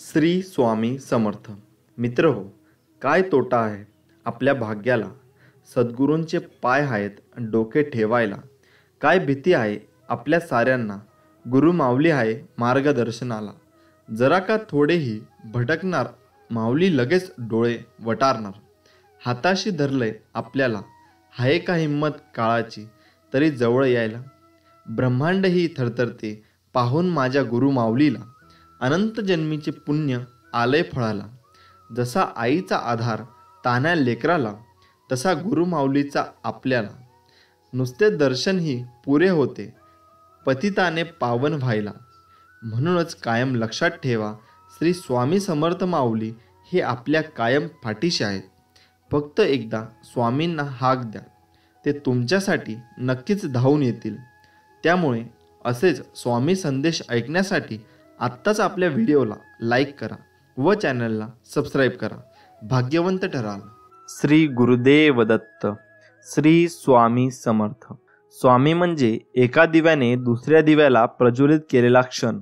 श्री स्वामी समर्थ. मित्र हो, काय तोटा आहे आपल्या भाग्याला, सद्गुरूंचे पाय आहेत डोके ठेवायला. काय भीती आहे आपल्या साऱ्यांना, गुरु माऊली आहे मार्गदर्शनाला. जरा का थोडेही भटकणार, माऊली लगेच डोळे वटारणार. हाताशी धरलंय आपल्याला, आहे का हिंमत काळाची तरी जवळ यायला. ब्रह्मांड ही थरथरते पाहून माझ्या गुरु माऊलीला. अनंत जन्मीचे पुण्य आलय फळाला. जसा आईचा आधार तान्या लेकराला, तसा गुरु माऊलीचा आपल्याला. नुसते दर्शनही पुरे होते पतिताने पावन व्हायला. म्हणूनच कायम लक्षात ठेवा, श्री स्वामी समर्थ माऊली हे आपल्या कायम पाठीशी आहेत. फक्त एकदा स्वामींना हाक द्या, ते तुमच्यासाठी नक्कीच धावून येतील. त्यामुळे असेच स्वामी संदेश ऐकण्यासाठी आत्ताच आपल्या व्हिडिओला लाईक करा व चॅनलला सबस्क्राईब करा. भाग्यवंत ठराल. श्री गुरुदेव दत्त. श्री स्वामी समर्थ. स्वामी म्हणजे एका दिव्याने दुसऱ्या दिव्याला प्रज्वलित केलेला क्षण.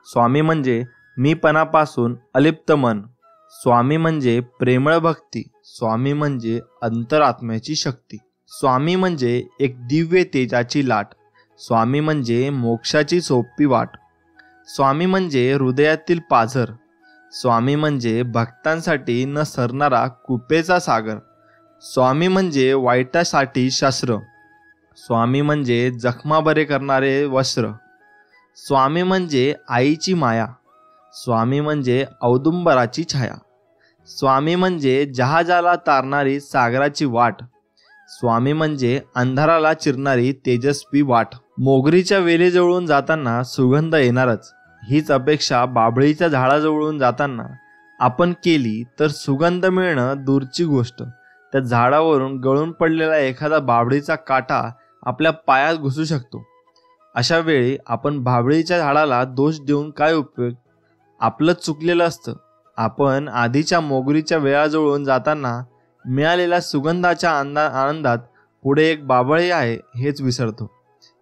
स्वामी म्हणजे मीपणापासून अलिप्त मन. स्वामी म्हणजे प्रेमळ भक्ती. स्वामी म्हणजे अंतरात्म्याची शक्ती. स्वामी म्हणजे एक दिव्य तेजाची लाट. स्वामी म्हणजे मोक्षाची सोपी वाट. स्वामी म्हणजे हृदयातील पाझर. स्वामी म्हणजे भक्तांसाठी न सरणारा कुपेचा सागर. स्वामी म्हणजे वाईटासाठी शस्त्र. स्वामी म्हणजे जखमा बरे करणारे वस्त्र. स्वामी म्हणजे आईची माया. स्वामी म्हणजे औदुंबराची छाया. स्वामी म्हणजे जहाजाला तारणारी सागराची वाट. स्वामी म्हणजे अंधाराला चिरणारी तेजस्वी वाट. मोगरीच्या वेलीजवळून जाताना सुगंध येणारच. हीच अपेक्षा बाभळीच्या झाडाजवळून जाताना आपण केली तर सुगंध मिळणं दूरची गोष्ट. त्या झाडावरून गळून पडलेला एखादा बाभळीचा काटा आपल्या पायात घुसू शकतो. अशा वेळी आपण बाभळीच्या झाडाला दोष देऊन काय उपयोग? आपलंच चुकलेलं असतं. आपण आधीच्या मोगरीच्या वेळाजवळून जाताना मिळालेल्या सुगंधाच्या आनंदात पुढे एक बाभळी आहे हेच विसरतो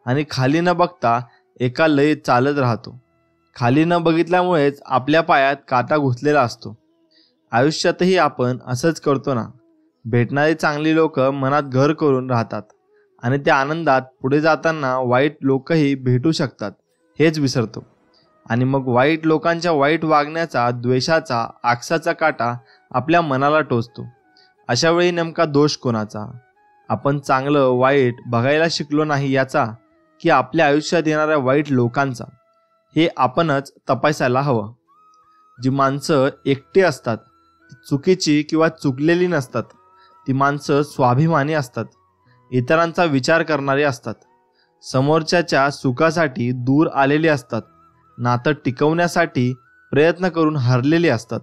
आणि खाली न बघता एका लयीत चालत राहतो. खाली न बघितल्यामुळेच आपल्या पायात काटा घुसलेला असतो. आयुष्यातही आपण असंच करतो ना. भेटणारी चांगली लोक मनात घर करून राहतात आणि त्या आनंदात पुढे जाताना वाईट लोकही भेटू शकतात हेच विसरतो. आणि मग वाईट लोकांच्या वाईट वागण्याचा, द्वेषाचा, आकसाचा काटा आपल्या मनाला टोचतो. अशा वेळी नेमका दोष कोणाचा? आपण चांगलं वाईट बघायला शिकलो नाही याचा, की आपल्या आयुष्यात येणाऱ्या वाईट लोकांचा? हे आपणच तपासायला हवं. जी माणसं एकटी असतात ती चुकीची किंवा चुकलेली नसतात. ती माणसं स्वाभिमानी असतात, इतरांचा विचार करणारी असतात, समोरच्याच्या सुखासाठी दूर आलेली असतात, नातं टिकवण्यासाठी प्रयत्न करून हरलेली असतात,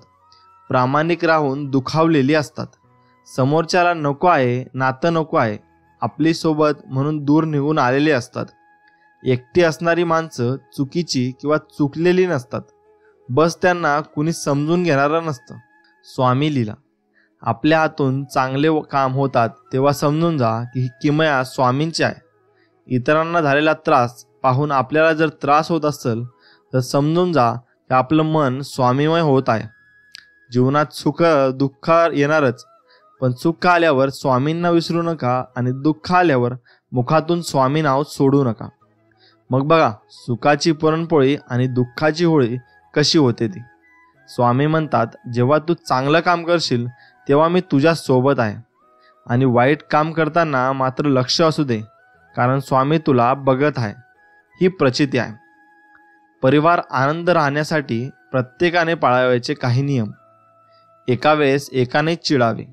प्रामाणिक राहून दुखावलेली असतात, समोरच्याला नको आहे, नातं नको आहे, आपली सोबत म्हणून दूर निघून आलेली असतात. एकटी असणारी माणसं चुकीची किंवा चुकलेली नसतात, बस त्यांना कुणी समजून घेणारं नसतं. स्वामी लीला. आपल्या हातून चांगले काम होतात तेव्हा समजून जा की ही किमया स्वामींची आहे. इतरांना झालेला त्रास पाहून आपल्याला जर त्रास होत असेल तर समजून जा की आपलं मन स्वामीमय होत आहे. जीवनात सुख दुःख येणारच, पण सुख आल्यावर स्वामींना विसरू नका आणि दुःख आल्यावर मुखातून स्वामी नाव सोडू नका. मग बघा सुखाची पुरणपोळी आणि दुःखाची होळी कशी होते ती. स्वामी म्हणतात, जेव्हा तू चांगलं काम करशील तेव्हा मी तुझ्या सोबत आहे, आणि वाईट काम करताना मात्र लक्ष असू दे, कारण स्वामी तुला बघत आहे. ही प्रचिती आहे. परिवार आनंद राहण्यासाठी प्रत्येकाने पाळावयाचे काही नियम. एका वेळेस एकाने चिडावे.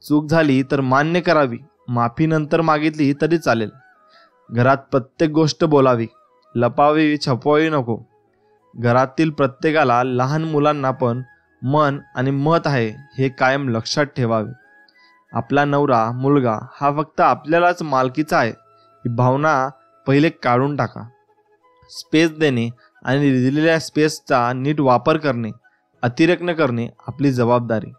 चूक झाली तर मान्य करावी, माफी नंतर मागितली तरी चालेल. घरात प्रत्येक गोष्ट बोलावी, लपावी छपवावी नको. घरातील प्रत्येकाला, लहान मुलांना पण मन आणि मत आहे हे कायम लक्षात ठेवावे. आपला नवरा मुलगा हा फक्त आपल्यालाच मालकीचा आहे ही भावना पहिले काढून टाका. स्पेस देणे आणि दिलेल्या स्पेसचा नीट वापर करणे, अतिरेक न करणे आपली जबाबदारी.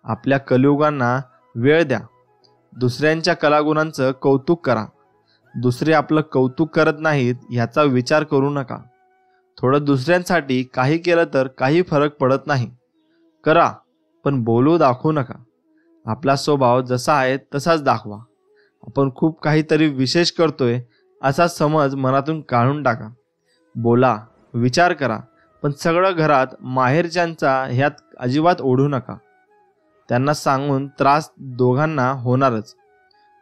आपल्या कलियुगांना वेळ द्या. दुसऱ्यांच्या कलागुणांचं कौतुक करा. दुसरे आपलं कौतुक करत नाहीत ह्याचा विचार करू नका. थोडं दुसऱ्यांसाठी काही केलं तर काही फरक पडत नाही. करा, पण बोलू दाखवू नका. आपला स्वभाव जसा आहे तसाच दाखवा. आपण खूप काहीतरी विशेष करतोय असा समज मनातून काढून टाका. बोला, विचार करा, पण सगळं घरात माहेरच्यांचा ह्यात अजिबात ओढू नका. त्यांना सांगून त्रास दोघांना होणारच.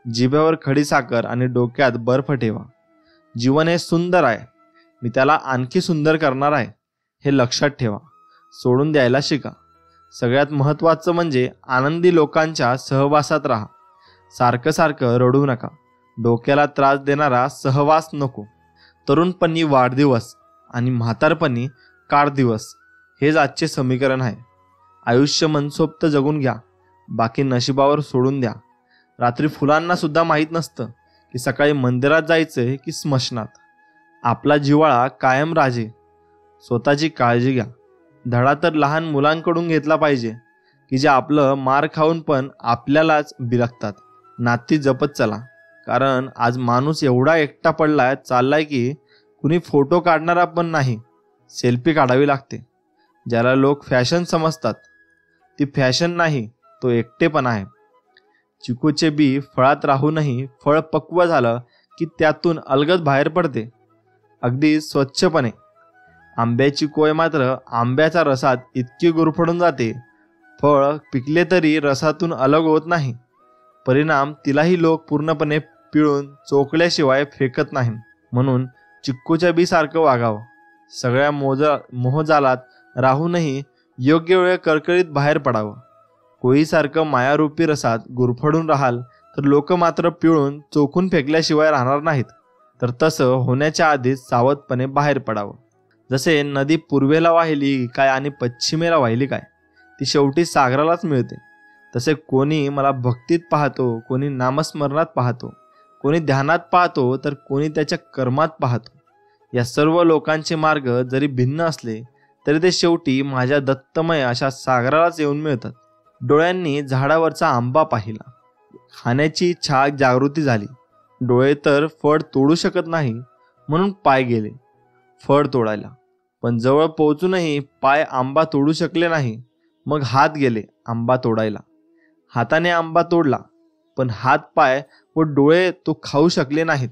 जिभेवर खडीसाखर आणि डोक्यात बर्फ ठेवा. जीवन हे सुंदर आहे, मी त्याला आणखी सुंदर करणार आहे हे लक्षात ठेवा. सोडून द्यायला शिका. सगळ्यात महत्त्वाचं म्हणजे आनंदी लोकांच्या सहवासात राहा. सारखं सारखं रडू नका. डोक्याला त्रास देणारा सहवास नको. तरुणपणी वाढदिवस आणि म्हातारपणी काढदिवस हेच आजचे समीकरण आहे. आयुष्य मनसोक्त जगून घ्या, बाकी नशिबावर सोडून द्या. रात्री फुलांना सुद्धा माहीत नसतं की सकाळी मंदिरात जायचंय की स्मशनात. आपला जिव्हाळा कायम राजे. स्वतःची काळजी घ्या. धडा तर लहान मुलांकडून घेतला पाहिजे की जे आपलं मार खाऊन पण आपल्यालाच बिलगतात. नाती जपत चला, कारण आज माणूस एवढा एकटा पडलाय चाललाय की कुणी फोटो काढणारा पण नाही, सेल्फी काढावी लागते. ज्याला लोक फॅशन समजतात ती फॅशन नाही, तो एकटेपणा आहे. चिकूचे बी फळात राहूनही फळ पक्व झालं की त्यातून अलगद बाहेर पडते, अगदी स्वच्छपणे. आंब्याची कोय मात्र आंब्याच्या रसात इतकी गुरफडून जाते, फळ पिकले तरी रसातून अलग होत नाही. परिणाम तिलाही लोक पूर्णपणे पिळून चोकल्याशिवाय फेकत नाही. म्हणून चिक्कूच्या बी सारखं वागावं. सगळ्या मोहजालात राहूनही योग्य वेळ कळकळीत बाहेर पडावं. कोळीसारखं मायारूपी रसात गुरफडून राहाल तर लोक मात्र पिळून चोखून फेकल्याशिवाय राहणार नाहीत. तर तसं होण्याच्या आधीच सावधपणे बाहेर पडावं. जसे नदी पूर्वेला वाहिली काय आणि पश्चिमेला वाहिली काय, ती शेवटी सागरालाच मिळते. तसे कोणी मला भक्तीत पाहतो, कोणी नामस्मरणात पाहतो, कोणी ध्यानात पाहतो, तर कोणी त्याच्या कर्मात पाहतो. या सर्व लोकांचे मार्ग जरी भिन्न असले तरी ते शेवटी माझ्या दत्तमय अशा सागरालाच येऊन मिळतात. डोळ्यांनी झाडावरचा आंबा पाहिला, खाण्याची इच्छा जागृती झाली. डोळे तर फळ तोडू शकत नाही म्हणून पाय गेले फळ तोडायला, पण जवळ पोहोचूनही पाय आंबा तोडू शकले नाही. मग हात गेले आंबा तोडायला. हाताने आंबा तोडला, पण हात पाय व डोळे तो खाऊ शकले नाहीत.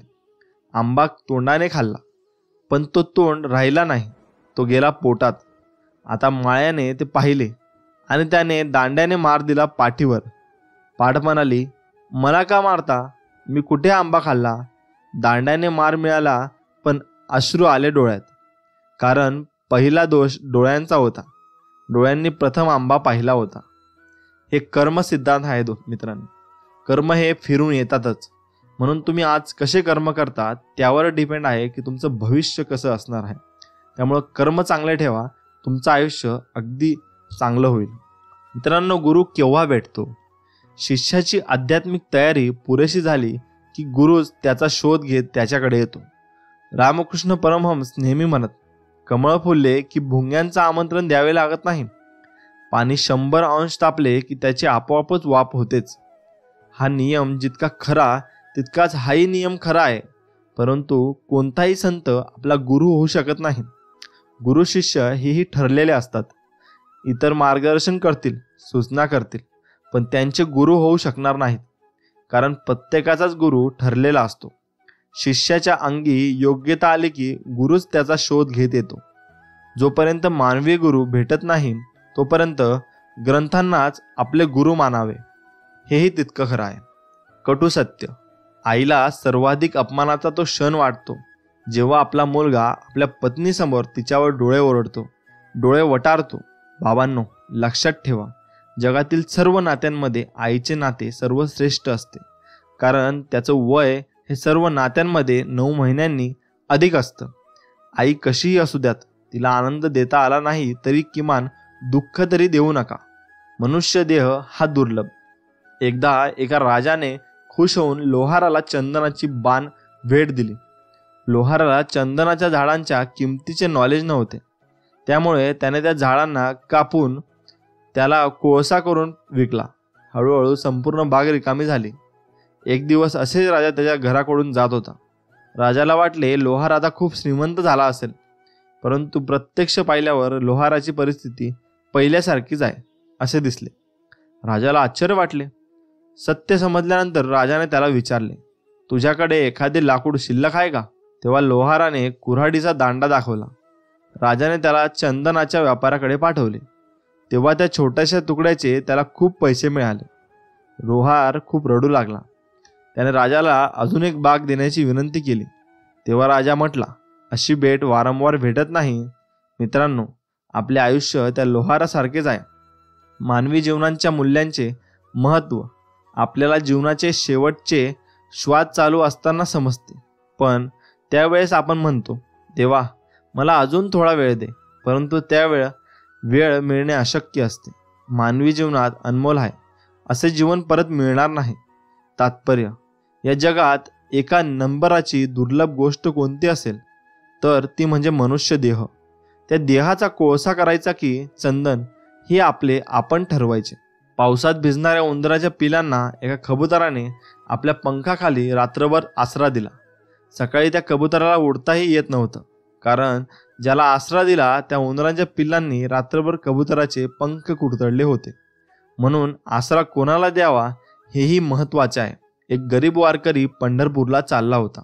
आंबा तोंडाने खाल्ला, पण तो तोंड राहिला नाही, तो गेला पोटात. आता माळ्याने ते पाहिले आणि त्याने दांड्याने मार दिला पाठीवर. पाठ म्हणाली, मला का मारता, मी कुठे आंबा खाल्ला. दांड्याने मार मिळाला, पण अश्रू आले डोळ्यात. कारण पहिला दोष डोळ्यांचा होता. डोळ्यांनी प्रथम आंबा पाहिला होता. हे कर्म सिद्धांत आहे मित्रांनो. कर्म हे फिरून येतातच. म्हणून तुम्ही आज कसे कर्म करता त्यावर डिपेंड आहे की तुमचं भविष्य कसं असणार आहे. त्यामुळं कर्म चांगले ठेवा, तुमचं आयुष्य अगदी चांगलं होईल. मित्रांनो, गुरु केव्हा भेटतो? शिष्याची आध्यात्मिक तयारी पुरेशी झाली की गुरुच त्याचा शोध घेत त्याच्याकडे येतो. रामकृष्ण परमहंस नेहमी म्हणत, कमळ फुलले की भुंग्यांचं आमंत्रण द्यावे लागत नाही. पाणी 100 अंश तापले की त्याची आपोआपच वाफ होतेच. हा नियम जितका खरा तितकाच हाही नियम खरा आहे. परंतु कोणताही संत आपला गुरु होऊ शकत नाही. गुरु शिष्य हेही ठरलेले असतात. इतर मार्गदर्शन करतील, सूचना करतील, पण त्यांचे गुरु होऊ शकणार नाहीत. कारण प्रत्येकाचाच गुरु ठरलेला असतो. शिष्याच्या अंगी योग्यता आली की गुरुच त्याचा शोध घेत येतो. जोपर्यंत मानवी गुरु भेटत नाही तोपर्यंत ग्रंथांनाच आपले गुरु मानावे, हेही तितकं खरं आहे. कटू सत्य. आईला सर्वाधिक अपमानाचा तो क्षण वाटतो जेव्हा आपला मुलगा आपल्या पत्नीसमोर तिच्यावर डोळे ओरडतो, डोळे वटारतो. बाबांनो, लक्षात ठेवा, जगातील सर्व नात्यांमध्ये आईचे नाते सर्वश्रेष्ठ असते. कारण त्याचं वय हे सर्व नात्यांमध्ये 9 महिन्यांनी अधिक असतं. आई कशीही असू द्यात, तिला आनंद देता आला नाही तरी किमान दुःख तरी देऊ नका. मनुष्य देह हा दुर्लभ. एकदा एका राजाने खुश होऊन लोहाराला चंदनाची बाण भेट दिली. लोहाराला चंदनाच्या झाडांच्या किमतीचे नॉलेज नव्हते. त्यामुळे त्याने त्या झाडांना कापून त्याला कोळसा करून विकला. हळूहळू संपूर्ण बाग रिकामी झाली. एक दिवस असेच राजा त्याच्या घराकडून जात होता. राजाला वाटले लोहार आता खूप श्रीमंत झाला असेल. परंतु प्रत्यक्ष पाहिल्यावर लोहाराची परिस्थिती पहिल्यासारखीच आहे असे दिसले. राजाला आश्चर्य वाटले. सत्य समजल्यानंतर राजाने त्याला विचारले, तुझ्याकडे एखादे लाकूड शिल्लक आहे का? तेव्हा लोहाराने कुऱ्हाडीचा दांडा दाखवला. राजाने त्याला चंदनाच्या व्यापाराकडे पाठवले. तेव्हा त्या छोट्याशा तुकड्याचे त्याला खूप पैसे मिळाले. लोहार खूप रडू लागला. त्याने राजाला अजून एक बाग देण्याची विनंती केली. तेव्हा राजा म्हटला, अशी भेट वारंवार भेटत नाही. मित्रांनो, आपले आयुष्य त्या लोहारासारखेच आहे. मानवी जीवनाच्या मूल्यांचे महत्त्व आपल्याला जीवनाचे शेवटचे श्वास चालू असताना समजते. पण त्यावेळेस आपण म्हणतो, देवा मला अजून थोडा वेळ दे, परंतु वेळ मिळणे अशक्य असते. मानवी जीवनात अनमोल आहे असे जीवन परत मिळणार नाही. तात्पर्य, या जगात एका नंबराची दुर्लभ गोष्ट कोणती असेल तर ती म्हणजे मनुष्य देह. त्या देहाचा कोळसा करायचा की चंदन हे आपण ठरवायचे. पावसात भिजणाऱ्या उंदराच्या पिलांना एका कबुतराने आपल्या पंखाखाली रात्रभर आसरा दिला. सकाळी त्या कबुतराला उडताही येत नव्हतं, कारण ज्याला आसरा दिला त्या उंदराच्या पिल्लांनी रात्रभर कबुतराचे पंख कुरतडले होते. म्हणून आसरा कोणाला द्यावा हेही महत्त्वाचे आहे. एक गरीब वारकरी पंढरपूरला चालला होता.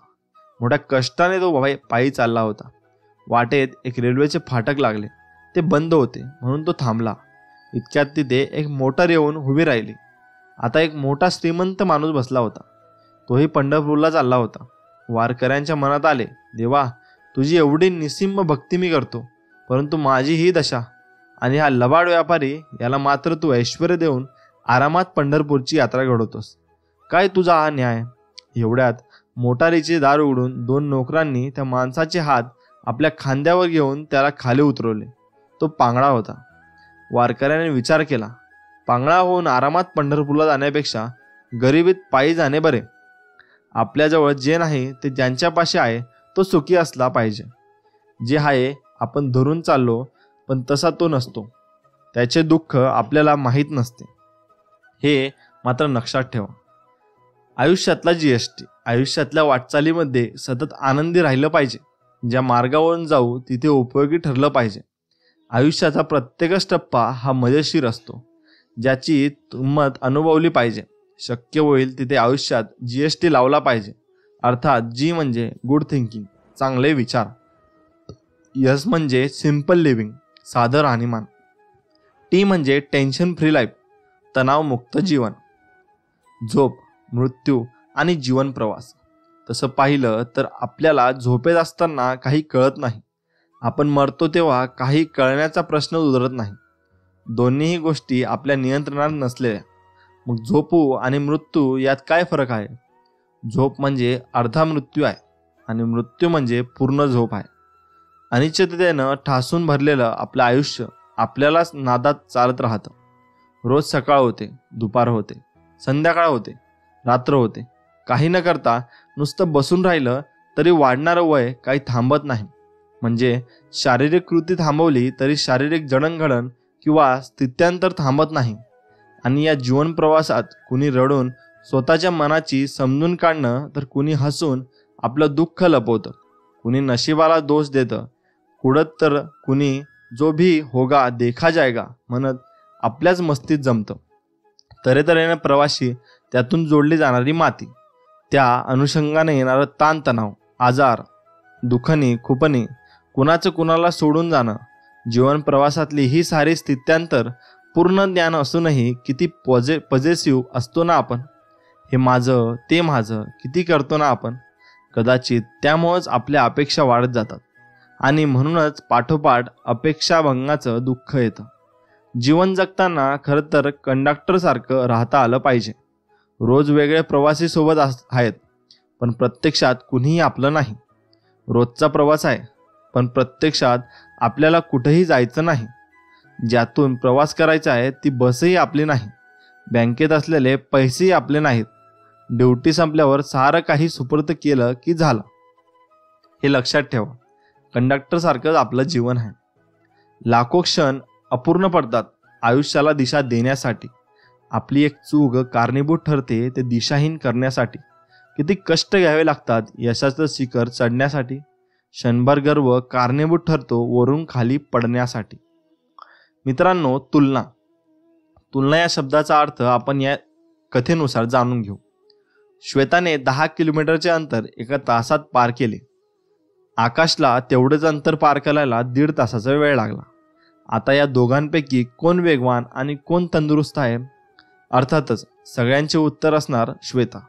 मोठ्या कष्टाने तो पायी चालला होता. वाटेत एक रेल्वेचे फाटक लागले. ते बंद होते म्हणून तो थांबला. इतक्यात तिथे एक मोटार येऊन उभी राहिली. आता एक मोठा श्रीमंत माणूस बसला होता. तोही पंढरपूरला चालला होता. वारकऱ्यांच्या मनात आले, देवा तुझी एवढी निस्सीम भक्ती मी करतो, परंतु माझी ही दशा आणि हा लबाड व्यापारी याला मात्र तू ऐश्वर्य देऊन आरामात पंढरपूरची यात्रा घडवतोस. काय तुझा हा न्याय? एवढ्यात मोटारीचे दार उघडून 2 नोकरांनी त्या माणसाचे हात आपल्या खांद्यावर घेऊन त्याला खाली उतरवले. तो पांगळा होता. वारकऱ्याने विचार केला, पांगळा होऊन आरामात पंढरपूरला जाण्यापेक्षा गरिबीत पायी जाणे बरे. आपल्याजवळ जे नाही ते ज्यांच्यापाशी आहे तो सुखी असला पाहिजे. जे आहे आपण धरून चाललो पण तसा तो नसतो, त्याचे दुःख आपल्याला माहीत नसते. हे मात्र लक्षात ठेवा. आयुष्यातला GST आयुष्यातल्या वाटचालीमध्ये सतत आनंदी राहिलं पाहिजे. ज्या मार्गावरून जाऊ तिथे उपयोगी ठरलं पाहिजे. आयुष्याचा प्रत्येकच टप्पा हा मजेशीर असतो, ज्याची किंमत अनुभवली पाहिजे. शक्य होईल तिथे आयुष्यात GST लावला पाहिजे. अर्थात G म्हणजे गुड थिंकिंग, चांगले विचार. S म्हणजे सिंपल लिव्हिंग, साधं राहणीमान. T म्हणजे टेन्शन फ्री लाईफ, तणावमुक्त जीवन. झोप, मृत्यू आणि जीवन प्रवास. तसं पाहिलं तर आपल्याला झोपेत असताना काही कळत नाही. आपण मरतो तेव्हा काही कळण्याचा प्रश्न उद्भवत नाही. दोन्हीही गोष्टी आपल्या नियंत्रणात नसलेल्या. मग झोपू आणि मृत्यू यात काय फरक आहे? झोप म्हणजे अर्धा मृत्यू आहे आणि मृत्यू म्हणजे पूर्ण झोप आहे. अनिश्चिततेनं ठासून भरलेलं आपलं आयुष्य आपल्यालाच नादात चालत राहतं. रोज सकाळ होते, दुपार होते, संध्याकाळ होते, रात्र होते. काही न करता नुसतं बसून राहिलं तरी वाढणारं वय काही थांबत नाही. म्हणजे शारीरिक कृती थांबवली तरी शारीरिक जडणघडण किंवा स्थित्यांतर थांबत नाही. आणि या जीवन प्रवासात कुणी रडून स्वतःच्या मनाची समजून काढणं तर कुणी हसून आपलं दुःख लपवतं. कुणी नशिबाला दोष देतं, कुडत तर कुणी जो भी होगा देखा जाएगा म्हणत आपल्याच मस्तीत जमतं. तऱ्हेतऱ्हेने प्रवासी, त्यातून जोडली जाणारी माती, त्या अनुषंगाने येणारं ताणतणाव, आजार, दुखणी, खुपणी, कुणाचं कुणाला सोडून जाणं. जीवन प्रवासातली ही सारी स्थित्यांतर पूर्ण ज्ञान असूनही किती पॉझिटिव्ह असतो ना आपण. हे माझं, ते माझं किती करतो ना आपण. कदाचित त्यामुळेच आपल्या अपेक्षा वाढत जातात आणि म्हणूनच पाठोपाठ अपेक्षाभंगाचं दुःख येतं. जीवन जगताना खरं तर कंडक्टरसारखं राहता आलं पाहिजे. रोज वेगळे प्रवासी सोबत आहेत, पण प्रत्यक्षात कुणीही आपलं नाही. रोजचा प्रवास आहे, पण प्रत्यक्षात आपल्याला कुठेही जायचं नाही. ज्यातून प्रवास करायचा आहे ती बसही आपली नाही. बँकेत असलेले पैसेही आपले नाहीत. ड्युटी संपल्यावर सारं काही सुपूर्द केलं की झालं. हे लक्षात ठेवा. कंडक्टरसारखंच आपलं जीवन आहे. लाखो क्षण अपूर्ण पडतात आयुष्याला दिशा देण्यासाठी. आपली एक चूक कारणीभूत ठरते ते दिशाहीन करण्यासाठी. किती कष्ट घ्यावे लागतात यशाचं शिखर चढण्यासाठी. क्षणभर गर्व कारणीभूत ठरतो वरून खाली पडण्यासाठी. मित्रांनो, तुलना तुलना या शब्दाचा अर्थ आपण या कथेनुसार जाणून घेऊ. श्वेताने 10 किलोमीटरचे अंतर एका तासात पार केले. आकाशला तेवढेच अंतर पार करायला 1.5 तासाचा वेळ लागला. आता या दोघांपैकी कोण वेगवान आणि कोण तंदुरुस्त आहे? अर्थातच सगळ्यांचे उत्तर असणार श्वेता.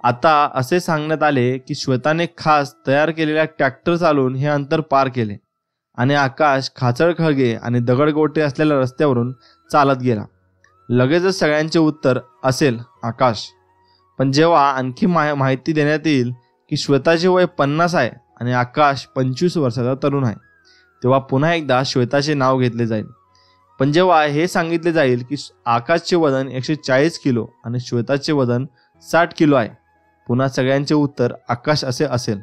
आता असे सांगण्यात आले की श्वेताने खास तयार केलेल्या ट्रॅक्टर चालवून हे अंतर पार केले आणि आकाश खाचळखळगे आणि दगडगोटे असलेल्या रस्त्यावरून चालत गेला. लगेचच सगळ्यांचे उत्तर असेल आकाश. पण जेव्हा आणखी माहिती देण्यात येईल की श्वेताचे वय 50 आहे आणि आकाश 25 वर्षाचा तरुण आहे, तेव्हा पुन्हा एकदा श्वेताचे नाव घेतले जाईल. पण जेव्हा हे सांगितले जाईल की आकाशचे वजन 140 किलो आणि श्वेताचे वजन 60 किलो आहे, पुन्हा सगळ्यांचे उत्तर आकाश असे असेल.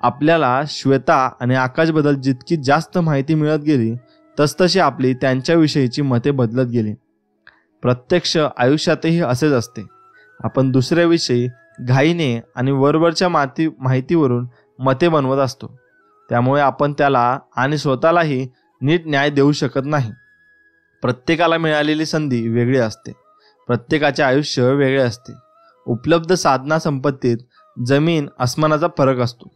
आपल्याला श्वेता आणि आकाशबद्दल जितकी जास्त माहिती मिळत गेली तसतशी आपली त्यांच्याविषयीची मते बदलत गेली. प्रत्यक्ष आयुष्यातही असेच असते. आपण दुसऱ्याविषयी घाईने आणि वरवरच्या माहितीवरून मते बनवत असतो. त्यामुळे आपण त्याला आणि स्वतःलाही नीट न्याय देऊ शकत नाही. प्रत्येकाला मिळालेली संधी वेगळी असते. प्रत्येकाचे आयुष्य वेगळे असते. उपलब्ध साधना संपत्तीत जमीन आसमानाचा फरक असतो.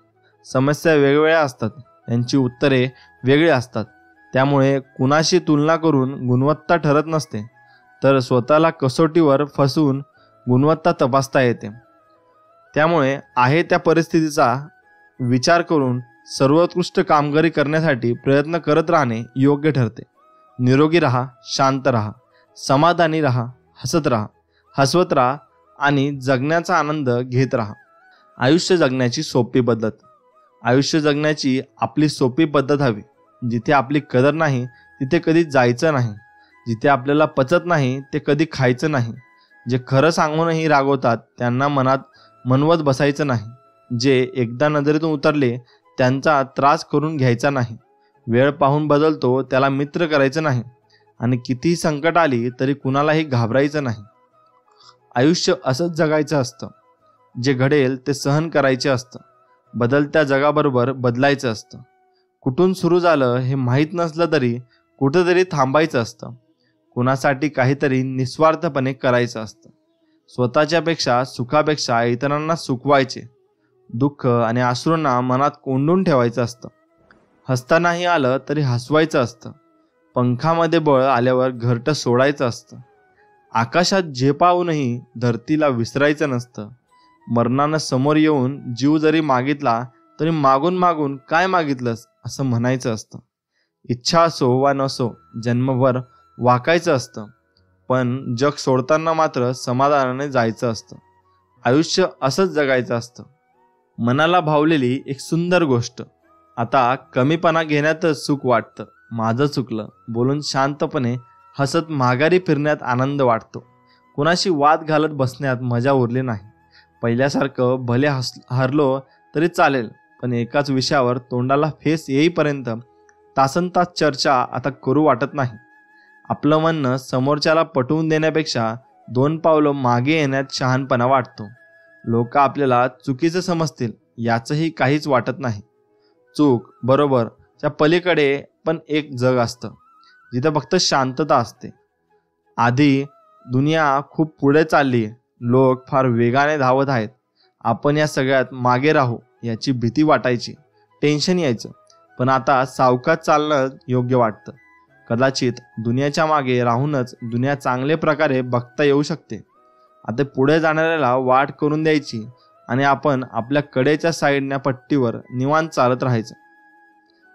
समस्या वेगवेगळ्या असतात. यांची उत्तरे वेगळी असतात. त्यामुळे कुणाशी तुलना करून गुणवत्ता ठरत नसते, तर स्वतःला कसोटीवर फसवून गुणवत्ता तपासता येते. त्यामुळे आहे त्या परिस्थितीचा विचार करून सर्वोत्कृष्ट कामगिरी करण्यासाठी प्रयत्न करत राहणे योग्य ठरते. निरोगी राहा, शांत राहा, समाधानी राहा, हसवत राहा आणि जगण्याचा आनंद घेत राहा. आयुष्य जगण्याची सोपी पद्धत. आयुष्य जगण्याची आपली सोपी पद्धत हवी. जिथे आपली कदर नाही तिथे कधी जायचं नाही. जिथे आपल्याला पचत नाही ते कधी खायचं नाही. जे खरं सांगूनही रागवतात त्यांना मनवत बसायचं नाही. जे एकदा नजरेतून उतरले त्यांचा त्रास करून घ्यायचा नाही. वेळ पाहून बदलतो त्याला मित्र करायचं नाही. आणि कितीही संकट आली तरी कुणालाही घाबरायचं नाही. आयुष्य असंच जगायचं असतं. जे घडेल ते सहन करायचे असतं. बदलत्या जगाबरोबर बदलायचं असतं. कुठून सुरू झालं हे माहीत नसलं तरी कुठेतरी थांबायचं असतं. कुणासाठी काहीतरी निस्वार्थपणे करायचं असतं. स्वतःच्यापेक्षा सुखापेक्षा इतरांना सुखवायचे. दुःख आणि अश्रूंना मनात कोंडून ठेवायचं असतं. हसता नाही आलं तरी हसवायचं असतं. पंखामध्ये बळ आल्यावर घरटं सोडायचं असतं. आकाशात झेपावूनही धरतीला विसरायचं नसतं. मरणानं समोर येऊन जीव जरी मागितला तरी मागून मागून काय मागितलंस असं म्हणायचं असतं. इच्छा असो वा नसो जन्मभर वाकायचं असतं. पण जग सोडताना मात्र समाधानाने जायचं असतं. आयुष्य असंच जगायचं असतं. मनाला भावलेली एक सुंदर गोष्ट. आता कमीपणा घेण्यातच सुख वाटतं. माझं चुकलं बोलून शांतपणे हसत माघारी फिरण्यात आनंद वाटतो. कुणाशी वाद घालत बसण्यात मजा उरली नाही. पहिल्यासारखं भले हरलो तरी चालेल, पण एकाच विषयावर तोंडाला फेस येईपर्यंत तासनतास चर्चा आता करू वाटत नाही. आपलं म्हणणं समोरच्याला पटवून देण्यापेक्षा 2 पावलं मागे येण्यात शहाणपणा वाटतो. लोक आपल्याला चुकीचं समजतील याचंही काहीच वाटत नाही. चूक बरोबर च्या पलीकडे पण एक जग असतं जिथं फक्त शांतता असते. आधी दुनिया खूप पुढे चालली. लोक फार वेगाने धावत आहेत. आपण या सगळ्यात मागे राहू याची भीती वाटायची. टेन्शन यायचं. पण आता सावकाश चालणं योग्य वाटतं. कदाचित दुनियाच्या मागे राहूनच दुनिया चांगल्या प्रकारे बघता येऊ शकते. आता पुढे जाणाऱ्याला वाट करून द्यायची आणि आपण आपल्या कडेच्या साईडच्या पट्टीवर निवांत चालत राहायचं.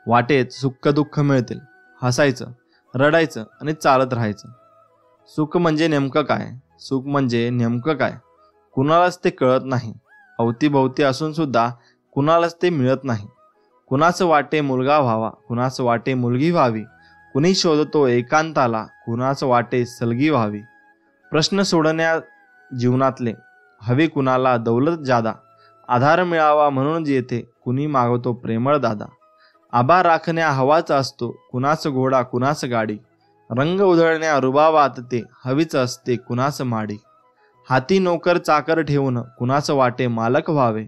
वाटेत सुख दुःख मिळतील. हसायचं, रडायचं आणि चालत राहायचं. सुख म्हणजे नेमकं काय? सुख म्हणजे नेमकं काय कुणालाच ते कळत नाही. अवतीभोवती असून सुद्धा कुणालाच ते मिळत नाही. कुणाचं वाटे मुलगा व्हावा, कुणाचं वाटे मुलगी व्हावी. कुणी शोधतो एकांताला, कुणाचं वाटे सलगी व्हावी. प्रश्न सोडण्या जीवनातले. हवे कुणाला दौलत जादा. आधार मिळावा म्हणून येथे कुणी मागवतो प्रेमळ दादा. आबा राखण्या हवाचा असतो, कुणाचं घोडा कुणाचं गाडी. रंग उधळण्या रुबावात ते हवीच असते कुणाचं माडी. हाती नोकर चाकर ठेवून कुणाचं वाटे मालक व्हावे.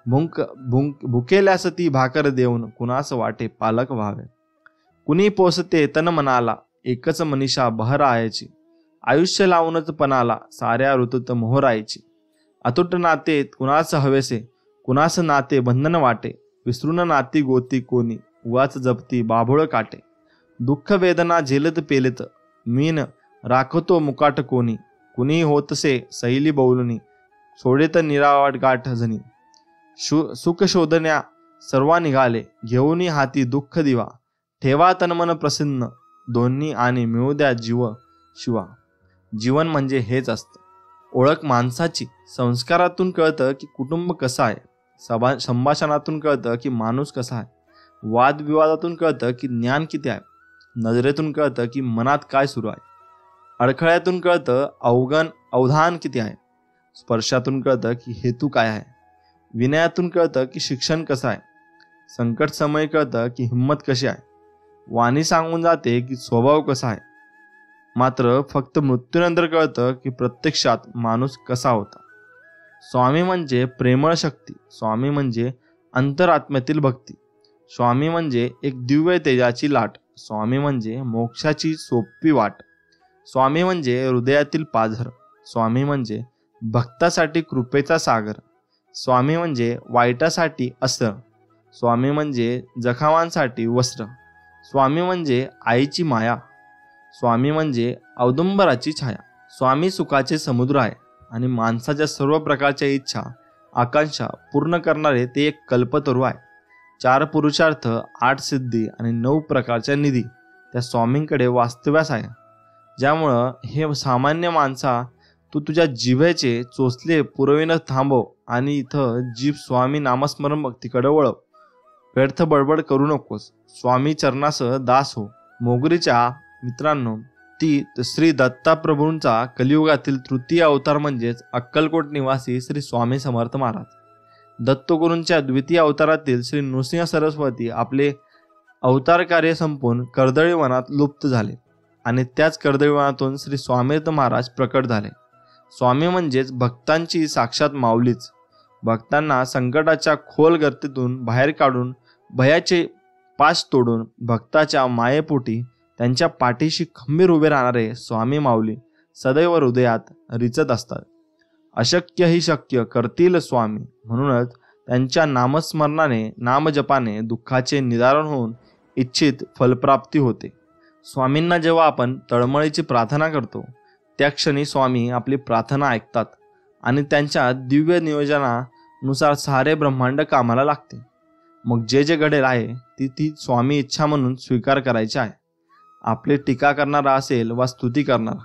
भुकेल्यास ती भाकर देऊन कुणास वाटे पालक व्हावे. कुणी पोसते तन मनाला एकच मनीषा बहरायाची. आयुष्य लावूनच पणाला साऱ्या ऋतूत मोहरायची. अतुट नाते कुणास हवेसे कुणास नाते बंधन वाटे. विसरून नाती गोती कोणी उवाच जपती बाभुळ काटे. दुःख वेदना झेलत पेलत मीन राखतो मुकाट कोणी. कुणी होतसे सैली बौलनी सोडेत निरावाट गाठ जणी. सुख शोधण्या सर्वा निघाले घेऊनी हाती दुःख दिवा. ठेवा तनमन प्रसन्न दोन्ही आणि मिळू द्या जीव शिवा. जीवन म्हणजे हेच असतं. ओळख माणसाची संस्कारातून कळतं की कुटुंब कसं आहे. संभाषणातून कळतं की माणूस कसा आहे. वादविवादातून कळतं की ज्ञान किती आहे. नजरेतून कळतं की मनात काय सुरू आहे. अडखळ्यातून कळतं अवधान किती आहे. स्पर्शातून कळतं की हेतू काय आहे. विनयातून कळतं की शिक्षण कसं आहे. संकट समय कळतं की हिंमत कशी आहे. वाणी सांगून जाते की स्वभाव कसा आहे. मात्र फक्त मृत्यूनंतर कळतं की प्रत्यक्षात माणूस कसा होता. स्वामी म्हणजे प्रेमळ शक्ती. स्वामी म्हणजे अंतरात्म्यातील भक्ती. स्वामी म्हणजे एक दिव्य तेजाची लाट. स्वामी म्हणजे मोक्षाची सोपी वाट. स्वामी म्हणजे हृदयातील पाझर. स्वामी म्हणजे भक्तासाठी कृपेचा सागर. स्वामी म्हणजे वाईटासाठी अस्त्र. स्वामी म्हणजे जखमांसाठी वस्त्र. स्वामी म्हणजे आईची माया. स्वामी म्हणजे औदुंबराची छाया. स्वामी सुखाचे समुद्र आहे आणि माणसाच्या सर्व प्रकारच्या इच्छा आकांक्षा पूर्ण करणारे ते एक कल्पतरू आहे. 4 पुरुषार्थ 8 सिद्धी आणि 9 प्रकारच्या निधी त्या स्वामींकडे वास्तव्यास आहे. ज्यामुळं हे सामान्य माणसा तू तुझ्या जिभेचे चोचले पुरविणं थांबव आणि इथं जीभ स्वामी नामस्मरण भक्तीकडे वळव. व्यर्थ बडबड करू नकोस. स्वामी चरणास दास हो. मोगरीच्या मित्रांनो, ती श्री दत्ताप्रभूंचा कलियुगातील तृतीय अवतार म्हणजेच अक्कलकोट निवासी श्री स्वामी समर्थ महाराज. दत्तगुरूंच्या द्वितीय अवतारातील श्री नृसिंह सरस्वती आपले अवतार कार्य संपून कर्दळी वनात लुप्त झाले आणि त्याच कर्दळी वनातून श्री स्वामीर्थ महाराज प्रकट झाले. स्वामी म्हणजेच भक्तांची साक्षात माऊलीच. भक्तांना संकटाच्या खोल गर्तेतून बाहेर काढून भयाचे पाश तोडून भक्ताच्या मायेपोटी त्यांच्या पाठीशी खंबीर उभे राहणारे स्वामी माऊली सदैव हृदयात रिचत असतात. अशक्य ही शक्य करतील स्वामी. म्हणूनच त्यांच्या नामस्मरणाने नामजपाने दुःखाचे निवारण होऊन इच्छित फलप्राप्ती होते. स्वामींना जेव्हा आपण तळमळीची प्रार्थना करतो त्या क्षणी स्वामी आपली प्रार्थना ऐकतात आणि त्यांच्या दिव्य नियोजनानुसार सारे ब्रह्मांड कामाला लागते. मग जे जे घडेल आहे ती स्वामी इच्छा म्हणून स्वीकार करायची आहे. आपली टीका करणारा असेल वा स्तुती करणारा,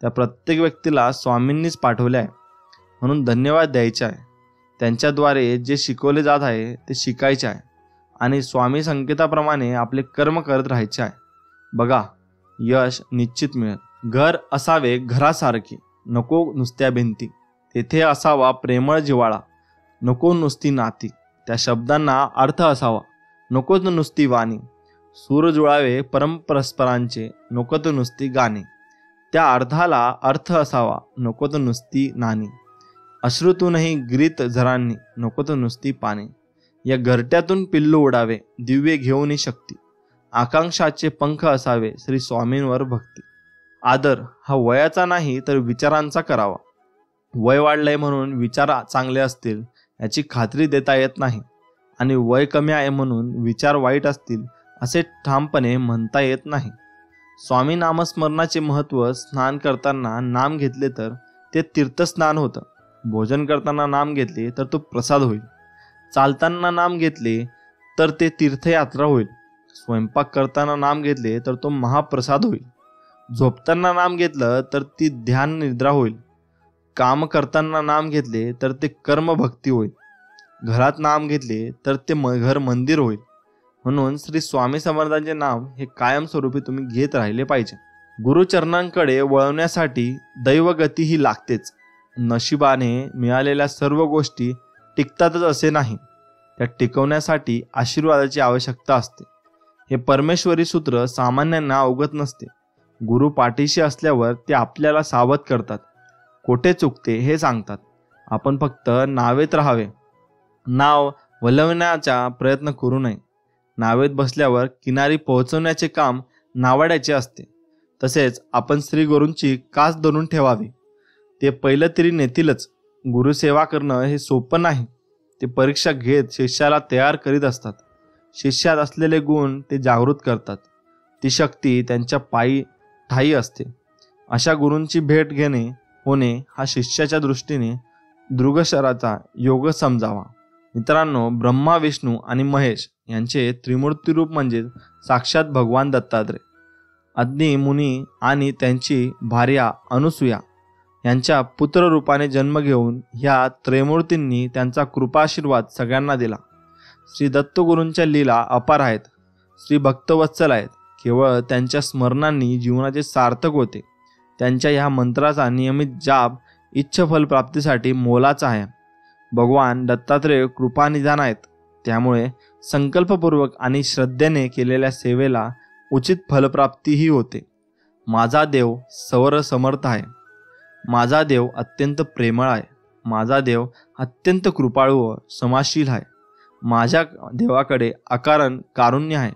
त्या प्रत्येक व्यक्तीला स्वामींनीच पाठवले आहे म्हणून धन्यवाद द्यायचे आहे. त्यांच्याद्वारे जे शिकवले जात आहे ते शिकायचे आहे आणि स्वामी संकेताप्रमाणे आपले कर्म करत राहायचे आहे. बघा, यश निश्चित मिळेल. घर असावे घरासारखे, नको नुसत्या भिंती. तेथे असावा प्रेमळ जिव्हाळा, नको नुसती नाती. त्या शब्दांना अर्थ असावा, नकोच नुसती वाणी. सूर जुळावे परस्परांचे, नकोत नुसती गाणी. त्या अर्थाला अर्थ असावा, नकोत नुसती नाणी. अश्रूतूनही ग्रीत झरांनी, नकोत नुसती पाणी. या घरट्यातून पिल्लू उडावे, दिव्य घेऊन शक्ती. आकांक्षाचे पंख असावे, श्री स्वामींवर भक्ती. आदर हा वयाचा नाही तर विचारांचा करावा. वय वाढलंय म्हणून विचार चांगले असतील याची खात्री देता येत नाही आणि वय कमी आहे म्हणून विचार वाईट असतील असे ठामपणे म्हणता येत नाही. स्वामी नामस्मरणाचे महत्त्व: स्नान करताना नाम घेतले तर ते तीर्थस्नान होतं. भोजन करताना नाम घेतले तर तो प्रसाद होईल. चालताना नाम घेतले तर ते तीर्थयात्रा होईल. स्वयंपाक करताना नाम घेतले तर तो महाप्रसाद होईल. झोपताना नाम घेतलं तर ती ध्यान निद्रा होईल. काम करताना नाम घेतले तर ते कर्मभक्ती होईल. घरात नाम घेतले तर ते घर मंदिर होईल. म्हणून श्री स्वामी समर्थांचे नाम हे कायमस्वरूपी तुम्ही घेत राहिले पाहिजे. गुरुचरणांकडे वळवण्यासाठी दैवगती ही लागतेच. नशिबाने मिळालेल्या सर्व गोष्टी टिकतातच असे नाही, त्या टिकवण्यासाठी आशीर्वादाची आवश्यकता असते. हे परमेश्वरी सूत्र सामान्यांना अवगत नसते. गुरु पाठीशी असल्यावर ते आपल्याला सावध करतात, कोठे चुकते हे सांगतात. आपण फक्त नावेत राहावे. नाव वल्हवण्याचा प्रयत्न करू नये. नावेत बसल्यावर किनारी पोहोचवण्याचे काम नावाड्याचे असते. तसेच आपण श्री गुरूंची कास धरून ठेवावी. ते पहिलं तरी नेतीलच. गुरुसेवा करणं हे सोपं नाही. ते परीक्षा घेत शिष्याला तयार करीत असतात. शिष्यात असलेले गुण ते जागृत करतात. ती शक्ती त्यांच्या पायी ठायी असते. अशा गुरूंची भेट होणे हा शिष्याच्या दृष्टीने दृगशराचा योग समजावा. मित्रांनो, ब्रह्मा, विष्णू आणि महेश यांचे त्रिमूर्ती रूप म्हणजे साक्षात भगवान दत्तात्रय. अग्नी, मुनी आणि त्यांची भार्या अनुसूया यांच्या पुत्र रूपाने जन्म घेऊन ह्या त्रयमूर्तींनी त्यांचा कृपाशीर्वाद सगळ्यांना दिला. श्री दत्तगुरूंच्या लीला अपार आहेत. श्री भक्तवत्सल आहेत. केवळ त्यांच्या स्मरणांनी जीवनाचे सार्थक होते. त्यांच्या ह्या मंत्राचा नियमित जाप इच्छफल प्राप्तीसाठी मोलाचा आहे. भगवान दत्तात्रय कृपानिधान आहेत. त्यामुळे संकल्पपूर्वक आणि श्रद्धेने केलेल्या सेवेला उचित फलप्राप्तीही होते. माझा देव सवर समर्थ आहे. माझा देव अत्यंत प्रेमळ आहे. माझा देव अत्यंत कृपाळू व समाशील आहे. माझ्या देवाकडे अकारण कारुण्य आहे.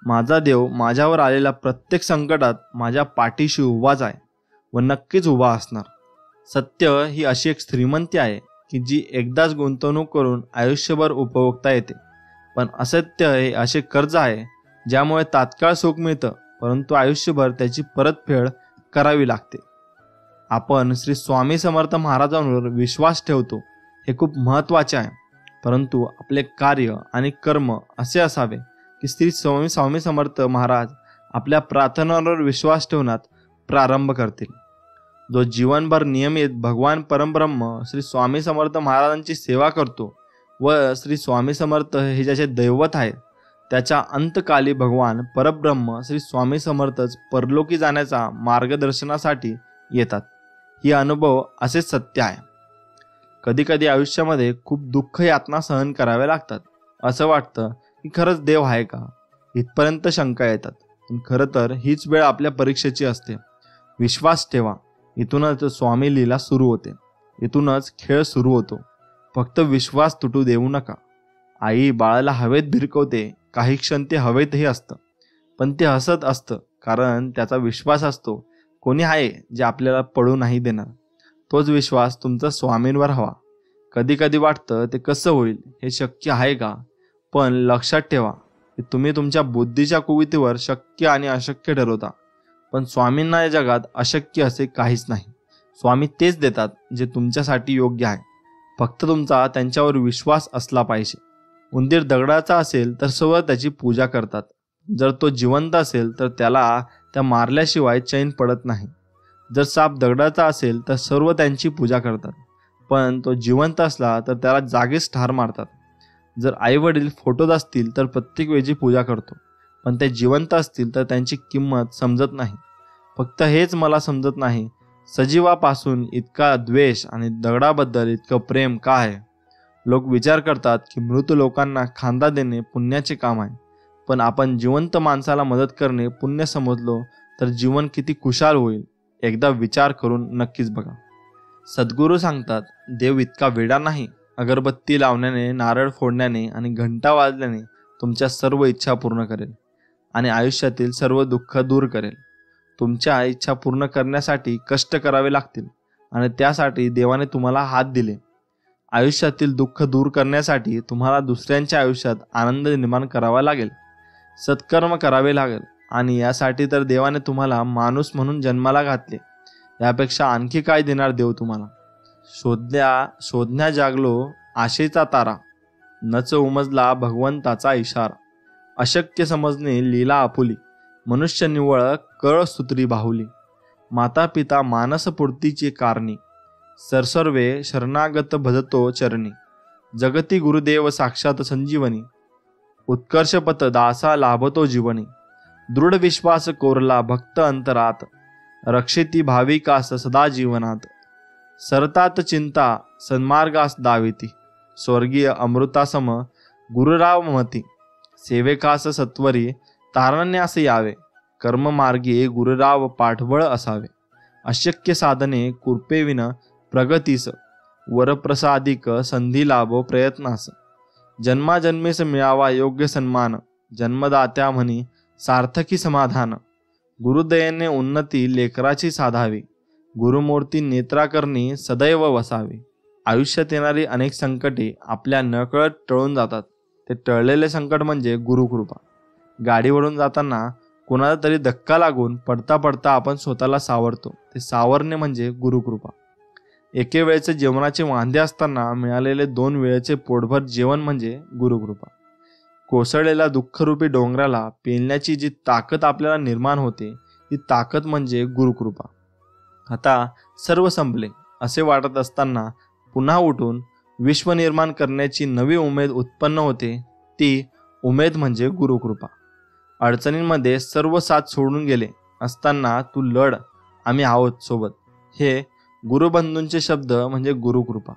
माझा देव माझ्यावर आलेल्या प्रत्येक संकटात माझ्या पाठीशी उभाच आहे व नक्कीच उभा असणार. सत्य ही अशी एक श्रीमंती आहे की जी एकदाच गुंतवणूक करून आयुष्यभर उपभोगता येते. पण असत्य हे असे कर्ज आहे ज्यामुळे तात्काळ सुख मिळतं, परंतु आयुष्यभर त्याची परतफेड करावी लागते. आपण श्री स्वामी समर्थ महाराजांवर विश्वास ठेवतो हे खूप महत्त्वाचे आहे. परंतु आपले कार्य आणि कर्म असे असावे की श्री स्वामी समर्थ महाराज आपल्या प्रार्थनांवर विश्वास ठेवण्यात प्रारंभ करतील. जो जीवनभर नियमित भगवान परमब्रह्म श्री स्वामी समर्थ महाराजांची सेवा करतो व श्री स्वामी समर्थ हे ज्याचे दैवत आहे, त्याच्या अंतकाली भगवान परब्रह्म श्री स्वामी समर्थच परलोकी जाण्याचा मार्गदर्शनासाठी येतात. ही अनुभव असेच सत्य आहे. कधीकधी आयुष्यामध्ये खूप दुःख यातना सहन कराव्या लागतात. असं वाटतं की खरंच देव आहे का, इथपर्यंत शंका येतात. पण खरं तर हीच वेळ आपल्या परीक्षेची असते. विश्वास ठेवा. इथूनच स्वामी लीला सुरू होते. इथूनच खेळ सुरू होतो. फक्त विश्वास तुटू देऊ नका. आई बाळाला हवेत भिरकवते. काही क्षण ते हवेतही असतं, पण ते हसत असतं, कारण त्याचा विश्वास असतो कोणी आहे जे आपल्याला पडू नाही देणार. तोच विश्वास तुमचा स्वामींवर हवा. कधी कधी वाटतं ते कसं होईल, हे शक्य आहे का? पण लक्षात ठेवा की तुम्ही तुमच्या बुद्धीच्या कुवितीवर शक्य आणि अशक्य ठरवता. पण स्वामींना या जगात अशक्य असे काहीच नाही. स्वामी तेच देतात जे तुमच्यासाठी योग्य आहे. फक्त तुमचा त्यांच्यावर विश्वास असला पाहिजे. उंदीर दगडाचा असेल तर सर्व त्याची पूजा करतात. जर तो जिवंत असेल तर त्याला त्या मारल्याशिवाय चैन पडत नाही. जर साप दगडाचा असेल तर सर्व त्यांची पूजा करतात, पण तो जिवंत असला तर त्याला जागीच ठार मारतात. जर आई वडील फोटोत असतील तर प्रत्येक वेळची पूजा करतो, पण ते जिवंत असतील तर त्यांची किंमत समजत नाही. फक्त हेच मला समजत नाही, सजीवापासून इतका द्वेष आणि दगडाबद्दल इतकं प्रेम का आहे? लोक विचार करतात की मृत लोकांना खांदा देणे पुण्याचे काम आहे. पण आपण जिवंत माणसाला मदत करणे पुण्य समजलो तर जीवन किती खुशाल होईल. एकदा विचार करून नक्कीच बघा. सद्गुरू सांगतात, देव इतका वेडा नाही. अगरबत्ती लावण्याने, नारळ फोडण्याने आणि घंटा वाजल्याने तुमच्या सर्व इच्छा पूर्ण करेल आणि आयुष्यातील सर्व दुःख दूर करेल. तुमच्या इच्छा पूर्ण करण्यासाठी कष्ट करावे लागतील आणि त्यासाठी देवाने तुम्हाला हात दिले. आयुष्यातील दुःख दूर करण्यासाठी तुम्हाला दुसऱ्यांच्या आयुष्यात आनंद निर्माण करावा लागेल. सत्कर्म करावे लागेल आणि यासाठी तर देवाने तुम्हाला माणूस म्हणून जन्माला घातले. यापेक्षा आणखी काय देणार देव तुम्हाला? शोधण्या जागलो आशेचा तारा, नच उमजला भगवंताचा इशारा. अशक्य समजणे लीला आपुली, मनुष्य निव्वळ कळ सूत्री बाहुली. माता पिता मानसपूर्तीची कारणी, सरसर्वे शरणागत भजतो चरणी. जगती गुरुदेव साक्षात संजीवनी, उत्कर्षपथ दासा लाभतो जीवनी. दृढ विश्वास कोरला भक्त अंतरात, रक्षिती भाविकास सदा जीवनात. सरतात चिंता सन्मार्गास दाविती, स्वर्गीय अमृतासम गुरुराव मती. सेवेकास सत्वरी तारण्यास यावे, कर्ममार्गी गुरुराव पाठबळ असावे. अशक्य साधने कृपेविन प्रगतीस, वरप्रसादिक संधी लाभो प्रयत्नास. जन्माजन्मीस मिळावा योग्य सन्मान, जन्मदात्या म्हणी सार्थकी समाधान. गुरुदयेने उन्नती लेकराची साधावी, गुरुमूर्ती नेत्राकरणी सदैव वसावी. आयुष्यात येणारी अनेक संकटे आपल्या नकळत टळून जातात. ते टळलेले संकट म्हणजे गुरुकृपा. गाडीवरून जाताना कोणाला तरी धक्का लागून पडता पडता आपण स्वतःला सावरतो, ते सावरणे म्हणजे गुरुकृपा. एके वेळेचे जेवणाचे वांदे असताना मिळालेले 2 वेळेचे पोटभर जेवण म्हणजे गुरुकृपा. कोसळलेल्या दुःखरूपी डोंगराला पेलण्याची जी ताकद आपल्याला निर्माण होते, ही ताकद म्हणजे गुरुकृपा. आता सर्व संपले असे वाटत असताना पुन्हा उठून विश्व निर्माण करण्याची नवी उमेद उत्पन्न होते, ती उमेद म्हणजे गुरुकृपा. अडचणींमध्ये सर्व साथ सोडून गेले असताना तू लढ, आम्ही आहोत सोबत, हे गुरुबंधूंचे शब्द म्हणजे गुरुकृपा.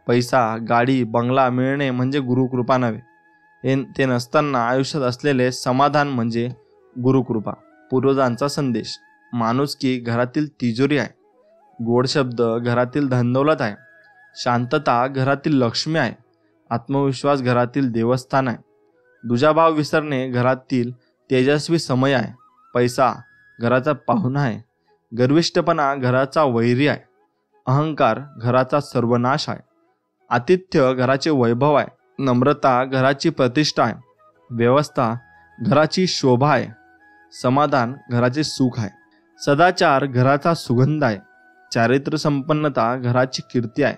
पैसा, गाडी, बंगला मिळणे म्हणजे गुरुकृपा नव्हे. ते नसताना आयुष्यात असलेले समाधान म्हणजे गुरुकृपा. पूर्वजांचा संदेश. माणुसकी घरातील तिजोरी आहे, गोड शब्द घरातील धनदौलत आहे, शांतता घरातील लक्ष्मी आहे, आत्मविश्वास घरातील देवस्थान आहे, दुजाभाव विसरणे घरातील तेजस्वी समय आहे, पैसा घराचा पाहुणा आहे, गर्विष्ठपणा घराचा वैरी आहे, अहंकार घराचा सर्वनाश आहे, आतिथ्य घराचे वैभव आहे, नम्रता घराची प्रतिष्ठा आहे, व्यवस्था घराची शोभा आहे, समाधान घराचे सुख आहे, सदाचार घराचा सुगंध आहे, चारित्र्य संपन्नता घराची कीर्ती आहे,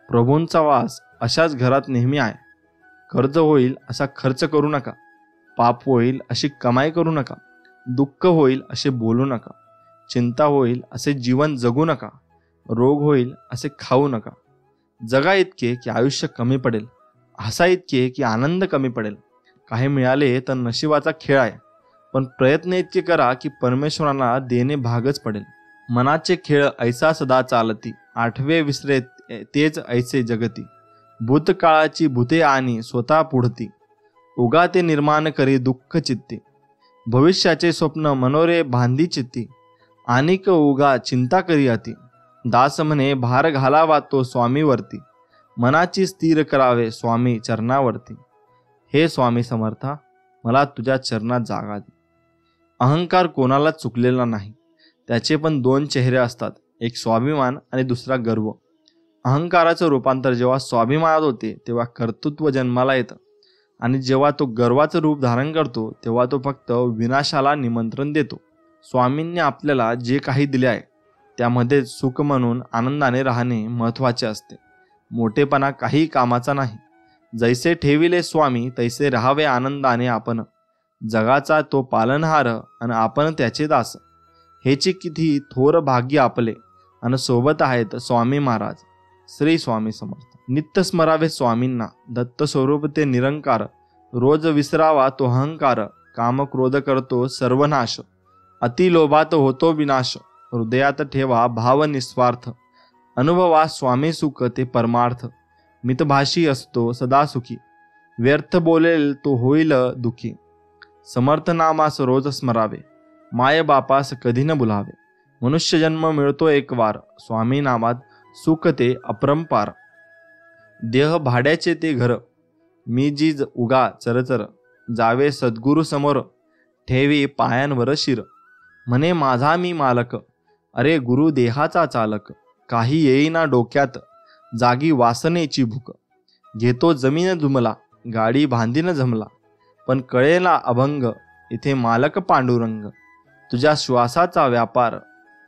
प्रभूंचा वास अशाच घरात नेहमी आहे. कर्ज होईल असा खर्च करू नका, पाप होईल अशी कमाई करू नका, दुःख होईल असे बोलू नका, चिंता होईल असे जीवन जगू नका, रोग होईल असे खाऊ नका. जगा इतके की आयुष्य कमी पडेल, हसा इतके की आनंद कमी पडेल. काही मिळाले तर नशिबाचा खेळ आहे, पण प्रयत्न इतके करा की परमेश्वराला देणे भागच पडेल. मनाचे खेळ ऐसा सदा चालती, आठवे विसरे तेच ऐसे जगती. भूतकाळाची भूते आणि स्वतः पुढती, उगा ते निर्माण करी दुःख चित्ती. भविष्याचे स्वप्न मनोरे बांधी चित्ती, आणिक उगा चिंता करी अति. दास म्हणे भार घालावा तो स्वामीवरती, मनाची स्थिर करावे स्वामी चरणावरती. हे स्वामी समर्था, मला तुझ्या चरणात जागा दे. अहंकार कोणाला चुकलेला नाही, त्याचे पण 2 चेहरे असतात, एक स्वाभिमान आणि दुसरा गर्व. अहंकाराचं रूपांतर जेव्हा स्वाभिमानात होते तेव्हा कर्तृत्व जन्माला येतं, आणि जेव्हा तो गर्वाचं रूप धारण करतो तेव्हा तो फक्त विनाशाला निमंत्रण देतो. स्वामींनी आपल्याला जे काही दिले आहे त्यामध्ये सुख म्हणून आनंदाने राहणे महत्त्वाचे असते. मोठेपणा काही कामाचा नाही. जैसे ठेविले स्वामी तैसे राहावे आनंदाने आपण. जगाचा तो पालनहार आणि आपण त्याचे दास. हेचे किती थोर भाग्य आपले, आणि सोबत आहेत स्वामी महाराज. श्री स्वामी समर्थ. नित्य स्मरावे स्वामींना, दत्त स्वरूप ते निरंकार. रोज विसरावा तो अहंकार, काम क्रोध करतो सर्वनाश. अतिलोभात होतो विनाश, हृदयात ठेवा भाव निस्वार्थ. अनुभवा स्वामी सुख ते परमार्थ. मितभाषी असतो सदा सुखी, व्यर्थ बोलेल तो होईल दुखी. समर्थ नामास रोज स्मरावे, माय बापास कधी न बुलावे. मनुष्य जन्म मिळतो एक वार, स्वामी नामात सुख ते अपरंपार. देह भाड्याचे ते घर, मी जीज उगा चरचर. जावे सद्गुरु समोर, ठेवी पायांवर शिर. म्हणे माझा मी मालक, अरे गुरु देहाचा चालक. काही येईना डोक्यात, जागी वासनेची भूक. घेतो जमीन जुमला, गाडी बांधीन जमला. पण कळेला अभंग, इथे मालक पांडुरंग. तुझ्या श्वासाचा व्यापार,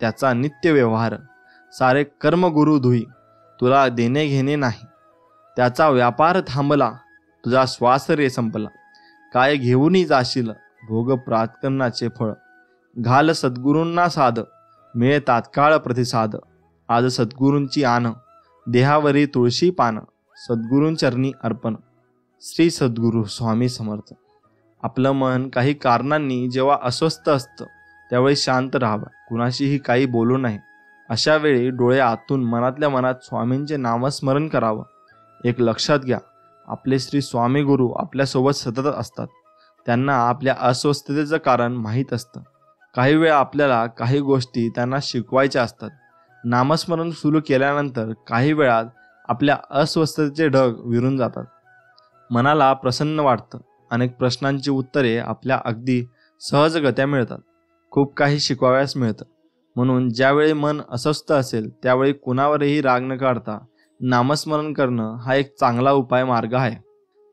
त्याचा नित्य व्यवहार. सारे कर्म गुरु धुई, तुला देणे घेणे नाही. त्याचा व्यापार थांबला, तुझा श्वास रे संपला. काय घेऊनही जाशील, भोग प्रार्थनाचे फळ. घाल सद्गुरूंना साध, मिळे तात्काळ प्रतिसाद. आज सद्गुरूंची आण, देहावरी तुळशी पान. सद्गुरूंचरणी अर्पण. श्री सद्गुरू स्वामी समर्थ. आपलं मन काही कारणांनी जेव्हा अस्वस्थ असतं त्यावेळी शांत राहावं, कुणाशीही काही बोलू नये. अशा वेळी डोळे आतून मनातल्या मनात स्वामींचे नामस्मरण करावं. एक लक्षात घ्या, आपले श्री स्वामी गुरु आपल्यासोबत सतत असतात. त्यांना आपल्या अस्वस्थतेचं कारण माहीत असतं. काही वेळा आपल्याला काही गोष्टी त्यांना शिकवायच्या असतात. नामस्मरण सुरू केल्यानंतर काही वेळात आपल्या अस्वस्थतेचे ढग विरून जातात. मनाला प्रसन्न वाटतं. अनेक प्रश्नांची उत्तरे आपल्या अगदी सहजगत्या मिळतात. खूप काही शिकवाव्यास मिळतं. म्हणून ज्यावेळी मन अस्वस्थ असेल त्यावेळी कुणावरही राग न काढता नामस्मरण करणं हा एक चांगला उपाय मार्ग आहे.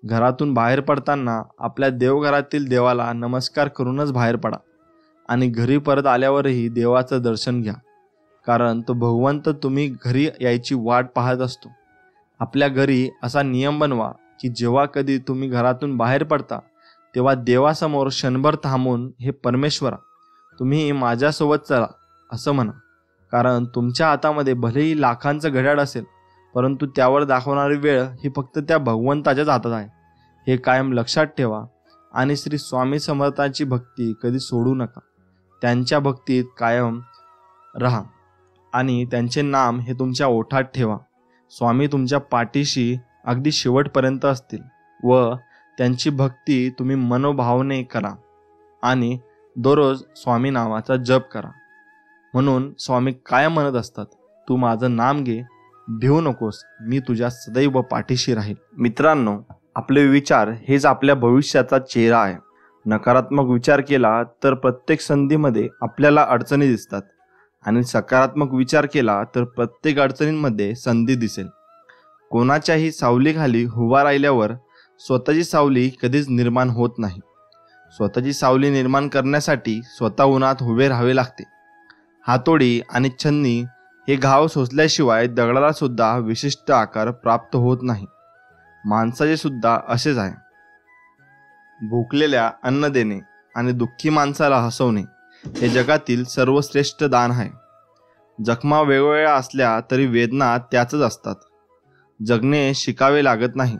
घरातून बाहेर पडताना आपल्या देवघरातील देवाला नमस्कार करूनच बाहेर पडा आणि घरी परत आल्यावरही देवाचं दर्शन घ्या. कारण तो भगवंत तुम्ही घरी यायची वाट पाहत असतो. आपल्या घरी असा नियम बनवा की जेव्हा कधी तुम्ही घरातून बाहेर पडता तेव्हा देवासमोर क्षणभर थांबून, हे परमेश्वरा, तुम्ही माझ्यासोबत चला असं म्हणा. कारण तुमच्या हातामध्ये भलेही लाखांचं घड्याळ असेल, परंतु त्यावर दाखवणारी वेळ ही फक्त त्या भगवंताच्याच हातात आहे. हे कायम लक्षात ठेवा आणि श्री स्वामी समर्थांची भक्ती कधी सोडू नका. त्यांच्या भक्तीत कायम राहा आणि त्यांचे नाम हे तुमच्या ओठात ठेवा. स्वामी तुमच्या पाठीशी अगदी शेवटपर्यंत असतील व त्यांची भक्ती तुम्ही मनोभावने करा आणि दररोज स्वामी नावाचा जप करा. म्हणून स्वामी काय म्हणत असतात, तू माझं नाम घे, भिवू नकोस, मी तुझ्या सदैव पाठीशी राहील. मित्रांनो, आपले विचार हेच आपल्या भविष्याचा चेहरा आहे. नकारात्मक विचार केला तर प्रत्येक संधीमध्ये आपल्याला अडचणी दिसतात आणि सकारात्मक विचार केला तर प्रत्येक अडचणींमध्ये संधी दिसेल. कोणाच्याही सावलीखाली उभा राहिल्यावर स्वतःची सावली कधीच निर्माण होत नाही. स्वतःची सावली निर्माण करण्यासाठी स्वतः उन्हात उभे राहावे लागते. हातोडी आणि छन्नी हे घाव सोसल्याशिवाय दगडाला सुद्धा विशिष्ट आकार प्राप्त होत नाही. माणसाचे सुद्धा असेच आहे. भुकलेल्या अन्न देणे आणि दुःखी माणसाला हसवणे हे जगातील सर्वश्रेष्ठ दान आहे. जखमा वेगवेगळ्या असल्या तरी वेदना त्याच असतात. जगणे शिकावे लागत नाही,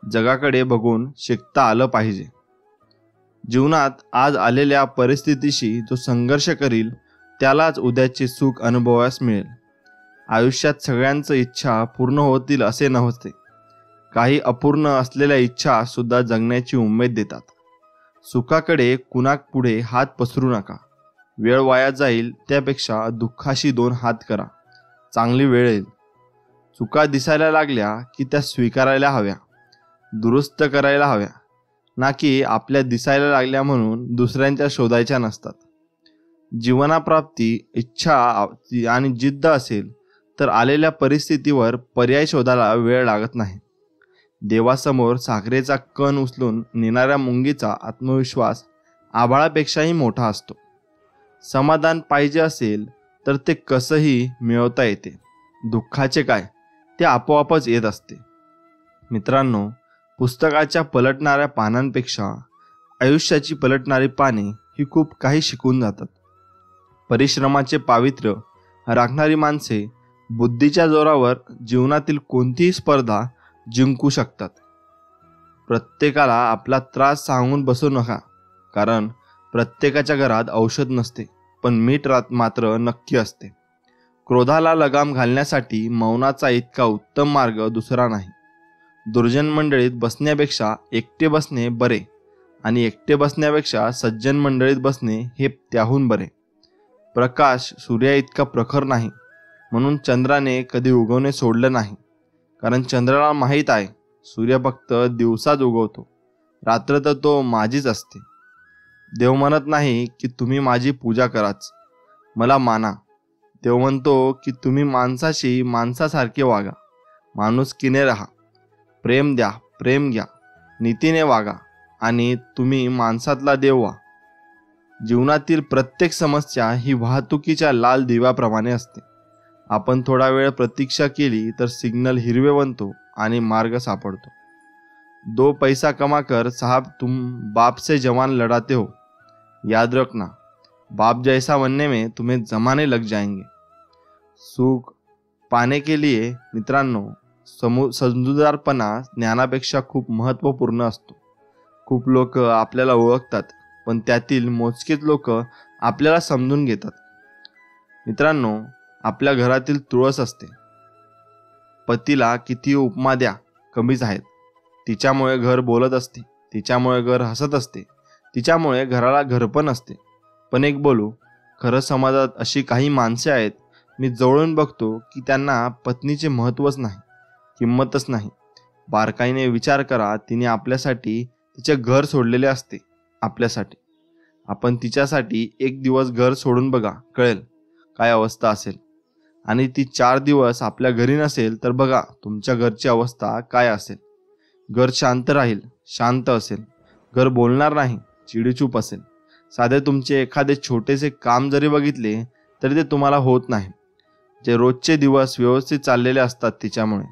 जगाकडे बघून शिकता आलं पाहिजे. जीवनात आज आलेल्या परिस्थितीशी जो संघर्ष करील त्यालाच उद्याचे सुख अनुभवास मिळेल. आयुष्यात सगळ्यांचं इच्छा पूर्ण होतील असे नव्हते. काही अपूर्ण असलेल्या इच्छा सुद्धा जगण्याची उमेद देतात. सुखाकडे कुणापुढे हात पसरू नका. वेळ वाया जाईल त्यापेक्षा दुःखाशी 2 हात करा. चांगली वेळ येईल. चुका दिसायला लागल्या की त्या स्वीकारायला हव्या, दुरुस्त करायला हव्या, ना की आपल्या दिसायला लागल्या म्हणून दुसऱ्यांच्या शोधायच्या नसतात. जीवनाप्राप्ती इच्छा आणि जिद्द असेल तर आलेल्या परिस्थितीवर पर्याय शोधायला वेळ लागत नाही. देवासमोर साखरेचा कण उचलून नेणाऱ्या मुंगीचा आत्मविश्वास आभाळापेक्षाही मोठा असतो. समाधान पाहिजे असेल तर ते कसंही मिळवता येते. दुःखाचे काय, ते आपोआपच येत असते. मित्रांनो, पुस्तकाच्या पलटणाऱ्या पानांपेक्षा आयुष्याची पलटणारी पाने ही खूप काही शिकून जातात. परिश्रमाचे पावित्र्य राखणारी माणसे बुद्धीच्या जोरावर जीवनातील कोणतीही स्पर्धा जिंकू शकतात. प्रत्येकाला आपला त्रास सांगून बसू नका, कारण प्रत्येकाच्या घरात औषध नसते, पण मीठ मात्र नक्की असते. क्रोधाला लगाम घालण्यासाठी मौनाचा इतका उत्तम मार्ग दुसरा नाही. दुर्जन मंडळीत बसण्यापेक्षा एकटे बसणे बरे आणि एकटे बसण्यापेक्षा सज्जन मंडळीत बसणे हे त्याहून बरे. प्रकाश सूर्या इतका प्रखर नाही म्हणून चंद्राने कधी उगवणे सोडलं नाही. कारण चंद्राला माहीत आहे सूर्य फक्त दिवसाच उगवतो, रात्र तर तो माझीच असते. देव म्हणत नाही की तुम्ही माझी पूजा कराच, मला माना. देव म्हणतो की तुम्ही माणसाशी माणसासारखे वागा, माणुसकीने राहा, प्रेम द्या, प्रेम घ्या, नीतीने वागा आणि तुम्ही माणसातला देव व्हा. जीवनातील प्रत्येक समस्या ही वाहतुकीच्या लाल दिव्याप्रमाणे असते. आपण थोडा वेळ प्रतीक्षा केली तर सिग्नल हिरवे बनतो आणि मार्ग सापडतो. 2 पैसा कमा कर साहब, तुम बाप से जवान लड़ाते हो, याद रखना, बाप जैसा बनने में तुम्हें जमाने लग जाएंगे. सुख पाने के लिए मित्रांनो, समजूतदारपणा ज्ञानापेक्षा खूप महत्त्वपूर्ण असतो. खूप लोक आपल्याला ओळखतात, पण त्यातील मोजकेच लोक आपल्याला समजून घेतात. मित्रांनो, आपल्या घरातील तुळस असते. पतीला किती उपमा द्या कमीच आहेत. तिच्यामुळे घर बोलत असते, तिच्यामुळे घर हसत असते, तिच्यामुळे घराला घरपण असते. पण एक बोलू, खरं समाजात अशी काही माणसे आहेत, मी जवळून बघतो की त्यांना पत्नीचे महत्त्वच नाही, किंमतच नाही. बारकाईने विचार करा, तिने आपल्यासाठी तिचे घर सोडलेले असते. आपल्यासाठी. आपण तिच्यासाठी एक दिवस घर सोडून बघा, कळेल काय अवस्था असेल. आणि ती 4 दिवस आपल्या घरी नसेल तर बघा तुमच्या घरची अवस्था काय असेल. घर शांत राहील, शांत असेल. घर बोलणार नाही, चिडीचूप असेल. साधे तुमचे एखादे छोटेसे काम जरी बघितले तरी ते तुम्हाला होत नाही. जे रोजचे दिवस व्यवस्थित चाललेले असतात तिच्यामुळे.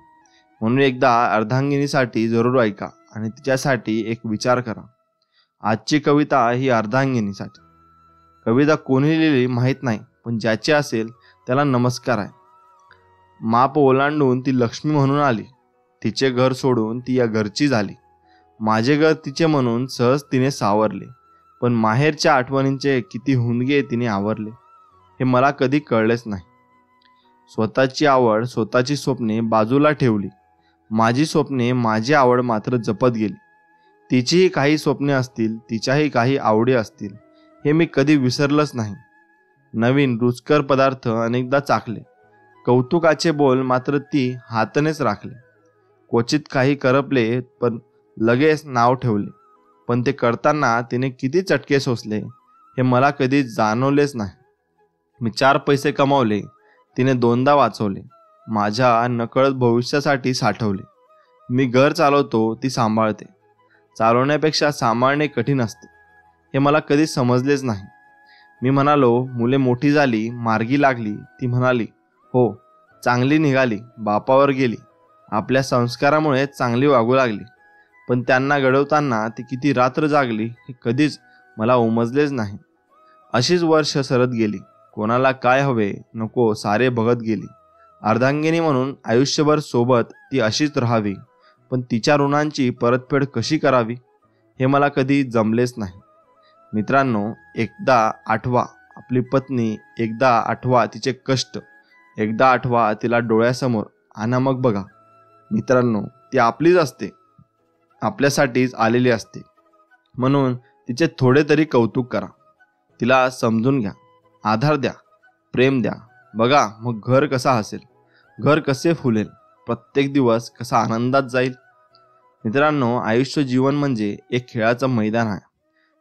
म्हणून एकदा अर्धांगिनीसाठी जरूर ऐका आणि तिच्यासाठी एक विचार करा. आजची कविता ही अर्धांगिनीसाठी. कविता कोणी लिहिली माहीत नाही, पण ज्याची असेल त्याला नमस्कार आहे. माप ओलांडून ती लक्ष्मी म्हणून आली. तिचे घर सोडून ती या घरची झाली. माझे घर तिचे म्हणून सहज तिने सावरले. पण माहेरच्या आठवणींचे किती हुंदगे तिने आवरले हे मला कधी कळलेच नाही. स्वतःची आवड, स्वतःची स्वप्ने बाजूला ठेवली. माझी स्वप्ने, माझी आवड मात्र जपत गेली. तिचीही काही स्वप्ने असतील, तिच्याही काही आवडी असतील, हे मी कधी विसरलंच नाही. नवीन रुचकर पदार्थ अनेकदा चाखले. कौतुकाचे बोल मात्र ती हातानेच राखले. क्वचित काही करपले, पण लगेच नाव ठेवले. पण ते करताना तिने किती चटके सोसले हे मला कधी जाणवलेच नाही. मी 4 पैसे कमावले, तिने 2दा वाचवले. माझ्या नकळत भविष्यासाठी साठवले. मी घर चालवतो, ती सांभाळते. चालवण्यापेक्षा सांभाळणे कठीण असते हे मला कधी समजलेच नाही. मी म्हणालो, मुले मोठी झाली, मार्गी लागली. ती म्हणाली, हो, चांगली निघाली, बापावर गेली. आपल्या संस्कारामुळे चांगली वागू लागली. पण त्यांना घडवताना ती किती रात्र जागली हे कधीच मला उमजलेच नाही. अशीच वर्ष सरत गेली. कोणाला काय हवे नको सारे बघत गेली. अर्धांगिनी म्हणून आयुष्यभर सोबत ती अशीच राहावी. पण तिच्या ऋणांची परतफेड कशी करावी हे मला कधी जमलेच नाही. मित्रांनो, एकदा आठवा आपली पत्नी, एकदा आठवा तिचे कष्ट, एकदा आठवा तिला डोळ्यासमोर आणि मग बघा मित्रांनो, ती आपलीच असते, आपल्यासाठीच आलेली असते. म्हणून तिचे थोडे तरी कौतुक करा. तिला समजून घ्या, आधार द्या, प्रेम द्या. बघा मग घर कसा हसेल, घर कसे फुलेल, प्रत्येक दिवस कसा आनंदात जाईल. मित्रांनो, आयुष्य जीवन म्हणजे एक खेळाचं मैदान आहे.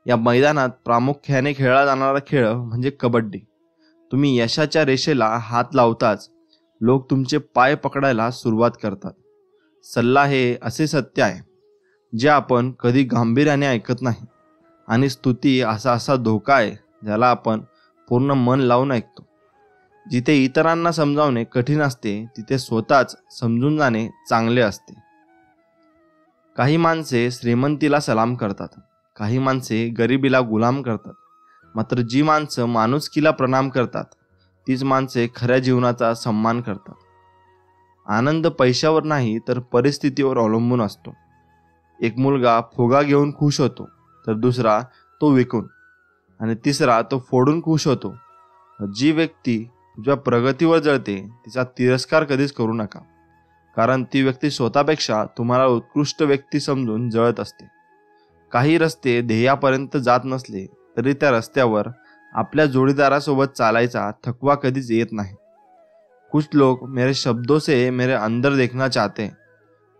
या मैदानात प्रामुख्याने खेळला जाणारा खेळ म्हणजे कबड्डी. तुम्ही यशाच्या रेषेला हात लावताच लोक तुमचे पाय पकडायला सुरुवात करतात. सल्ला हे असे सत्य आहे जे आपण कधी गांभीर्याने ऐकत नाही. आणि स्तुती असा धोका आहे ज्याला आपण पूर्ण मन लावून ऐकतो. जिथे इतरांना समजावणे कठीण असते तिथे स्वतःच समजून जाणे चांगले असते. काही माणसे श्रीमंतीला सलाम करतात, काही माणसे गरिबीला गुलाम करतात. मात्र जी माणसं माणुसकीला प्रणाम करतात तीच माणसे खऱ्या जीवनाचा सन्मान करतात. आनंद पैशावर नाही तर परिस्थितीवर अवलंबून असतो. एक मुलगा फुगा घेऊन खुश होतो, तर दुसरा तो विकून, आणि तिसरा तो फोडून खुश होतो. जी व्यक्ती तुझ्या प्रगतीवर जळते तिचा तिरस्कार कधीच करू नका, कारण ती व्यक्ती स्वतःपेक्षा तुम्हाला उत्कृष्ट व्यक्ती समजून जळत असते. काही रस्ते ध्येयापर्यंत जात नसले तरी त्या रस्त्यावर आपल्या जोडीदारासोबत चालायचा थकवा कधीच येत नाही. कुछ लोग मेरे शब्दों से मेरे अंदर देखना चाहते हैं.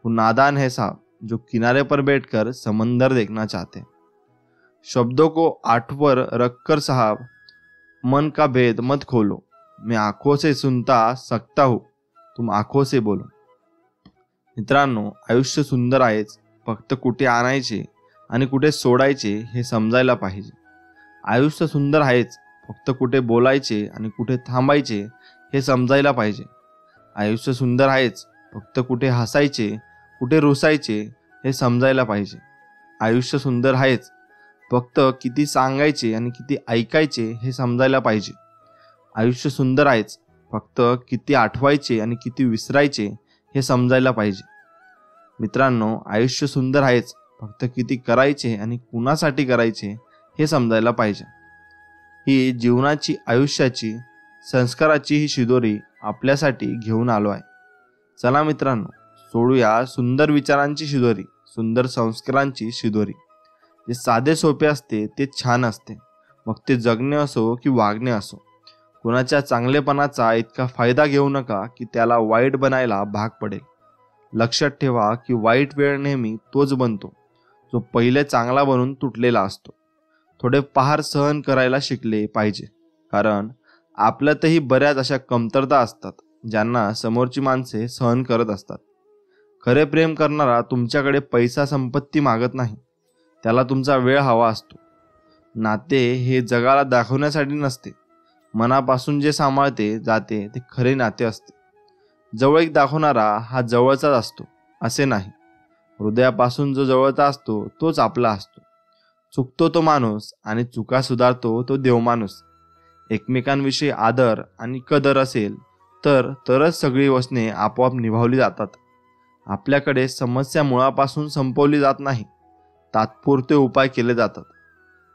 वो नादान है साहब जो किनारे पर बैठकर समंदर देखना चाहते हैं. शब्दों को आठ पर रखकर साहब मन का भेद मत खोलो. मैं आंखों से सुनता सकता हूँ, तुम आंखों से बोलो. मित्रांनो, आयुष्य सुंदर आहेच, फक्त कुठे आणायचे आणि कुठे सोडायचे हे समजायला पाहिजे. आयुष्य सुंदर आहेच, फक्त कुठे बोलायचे आणि कुठे थांबायचे हे समजायला पाहिजे. आयुष्य सुंदर आहेच, फक्त कुठे हसायचे कुठे रुसायचे हे समजायला पाहिजे. आयुष्य सुंदर आहेच, फक्त किती सांगायचे आणि किती ऐकायचे हे समजायला पाहिजे. आयुष्य सुंदर आहेच, फक्त किती आठवायचे आणि किती विसरायचे हे समजायला पाहिजे. मित्रांनो, आयुष्य सुंदर आहेच, फक्त किती करायचे आणि कुणासाठी करायचे हे समजायला पाहिजे. ही जीवनाची, आयुष्याची, संस्काराची ही शिदोरी आपल्यासाठी घेऊन आलो आहे. चला मित्रांनो, सोडूया सुंदर विचारांची शिदोरी, सुंदर संस्कारांची शिदोरी. जे साधे सोपे असते ते छान असते, मग ते जगणे असो की वागणे असो. कुणाच्या चांगलेपणाचा इतका फायदा घेऊ नका की त्याला वाईट बनायला भाग पडेल. लक्षात ठेवा की वाईट वेळ नेहमी तोच बनतो जो पहिले चांगला बनून तुटलेला असतो. थोडे पहार सहन करायला शिकले पाहिजे, कारण आपल्यातही बऱ्याच अशा कमतरता असतात ज्यांना समोरची माणसे सहन करत असतात. खरे प्रेम करणारा तुमच्याकडे पैसा संपत्ती मागत नाही, त्याला तुमचा वेळ हवा असतो. नाते हे जगाला दाखवण्यासाठी नसते, मनापासून जे सांभाळते जाते ते खरे नाते असते. जवळीक दाखवणारा हा जवळचाच असतो असे नाही, हृदयापासून जो जवळचा असतो तोच आपला असतो. चुकतो तो माणूस आणि चुका सुधारतो तो देवमाणूस. एकमेकांविषयी आदर आणि कदर असेल तरच सगळी वचने आपोआप निभावली जातात. आपल्याकडे समस्या मुळापासून संपवली जात नाही, तात्पुरते उपाय केले जातात.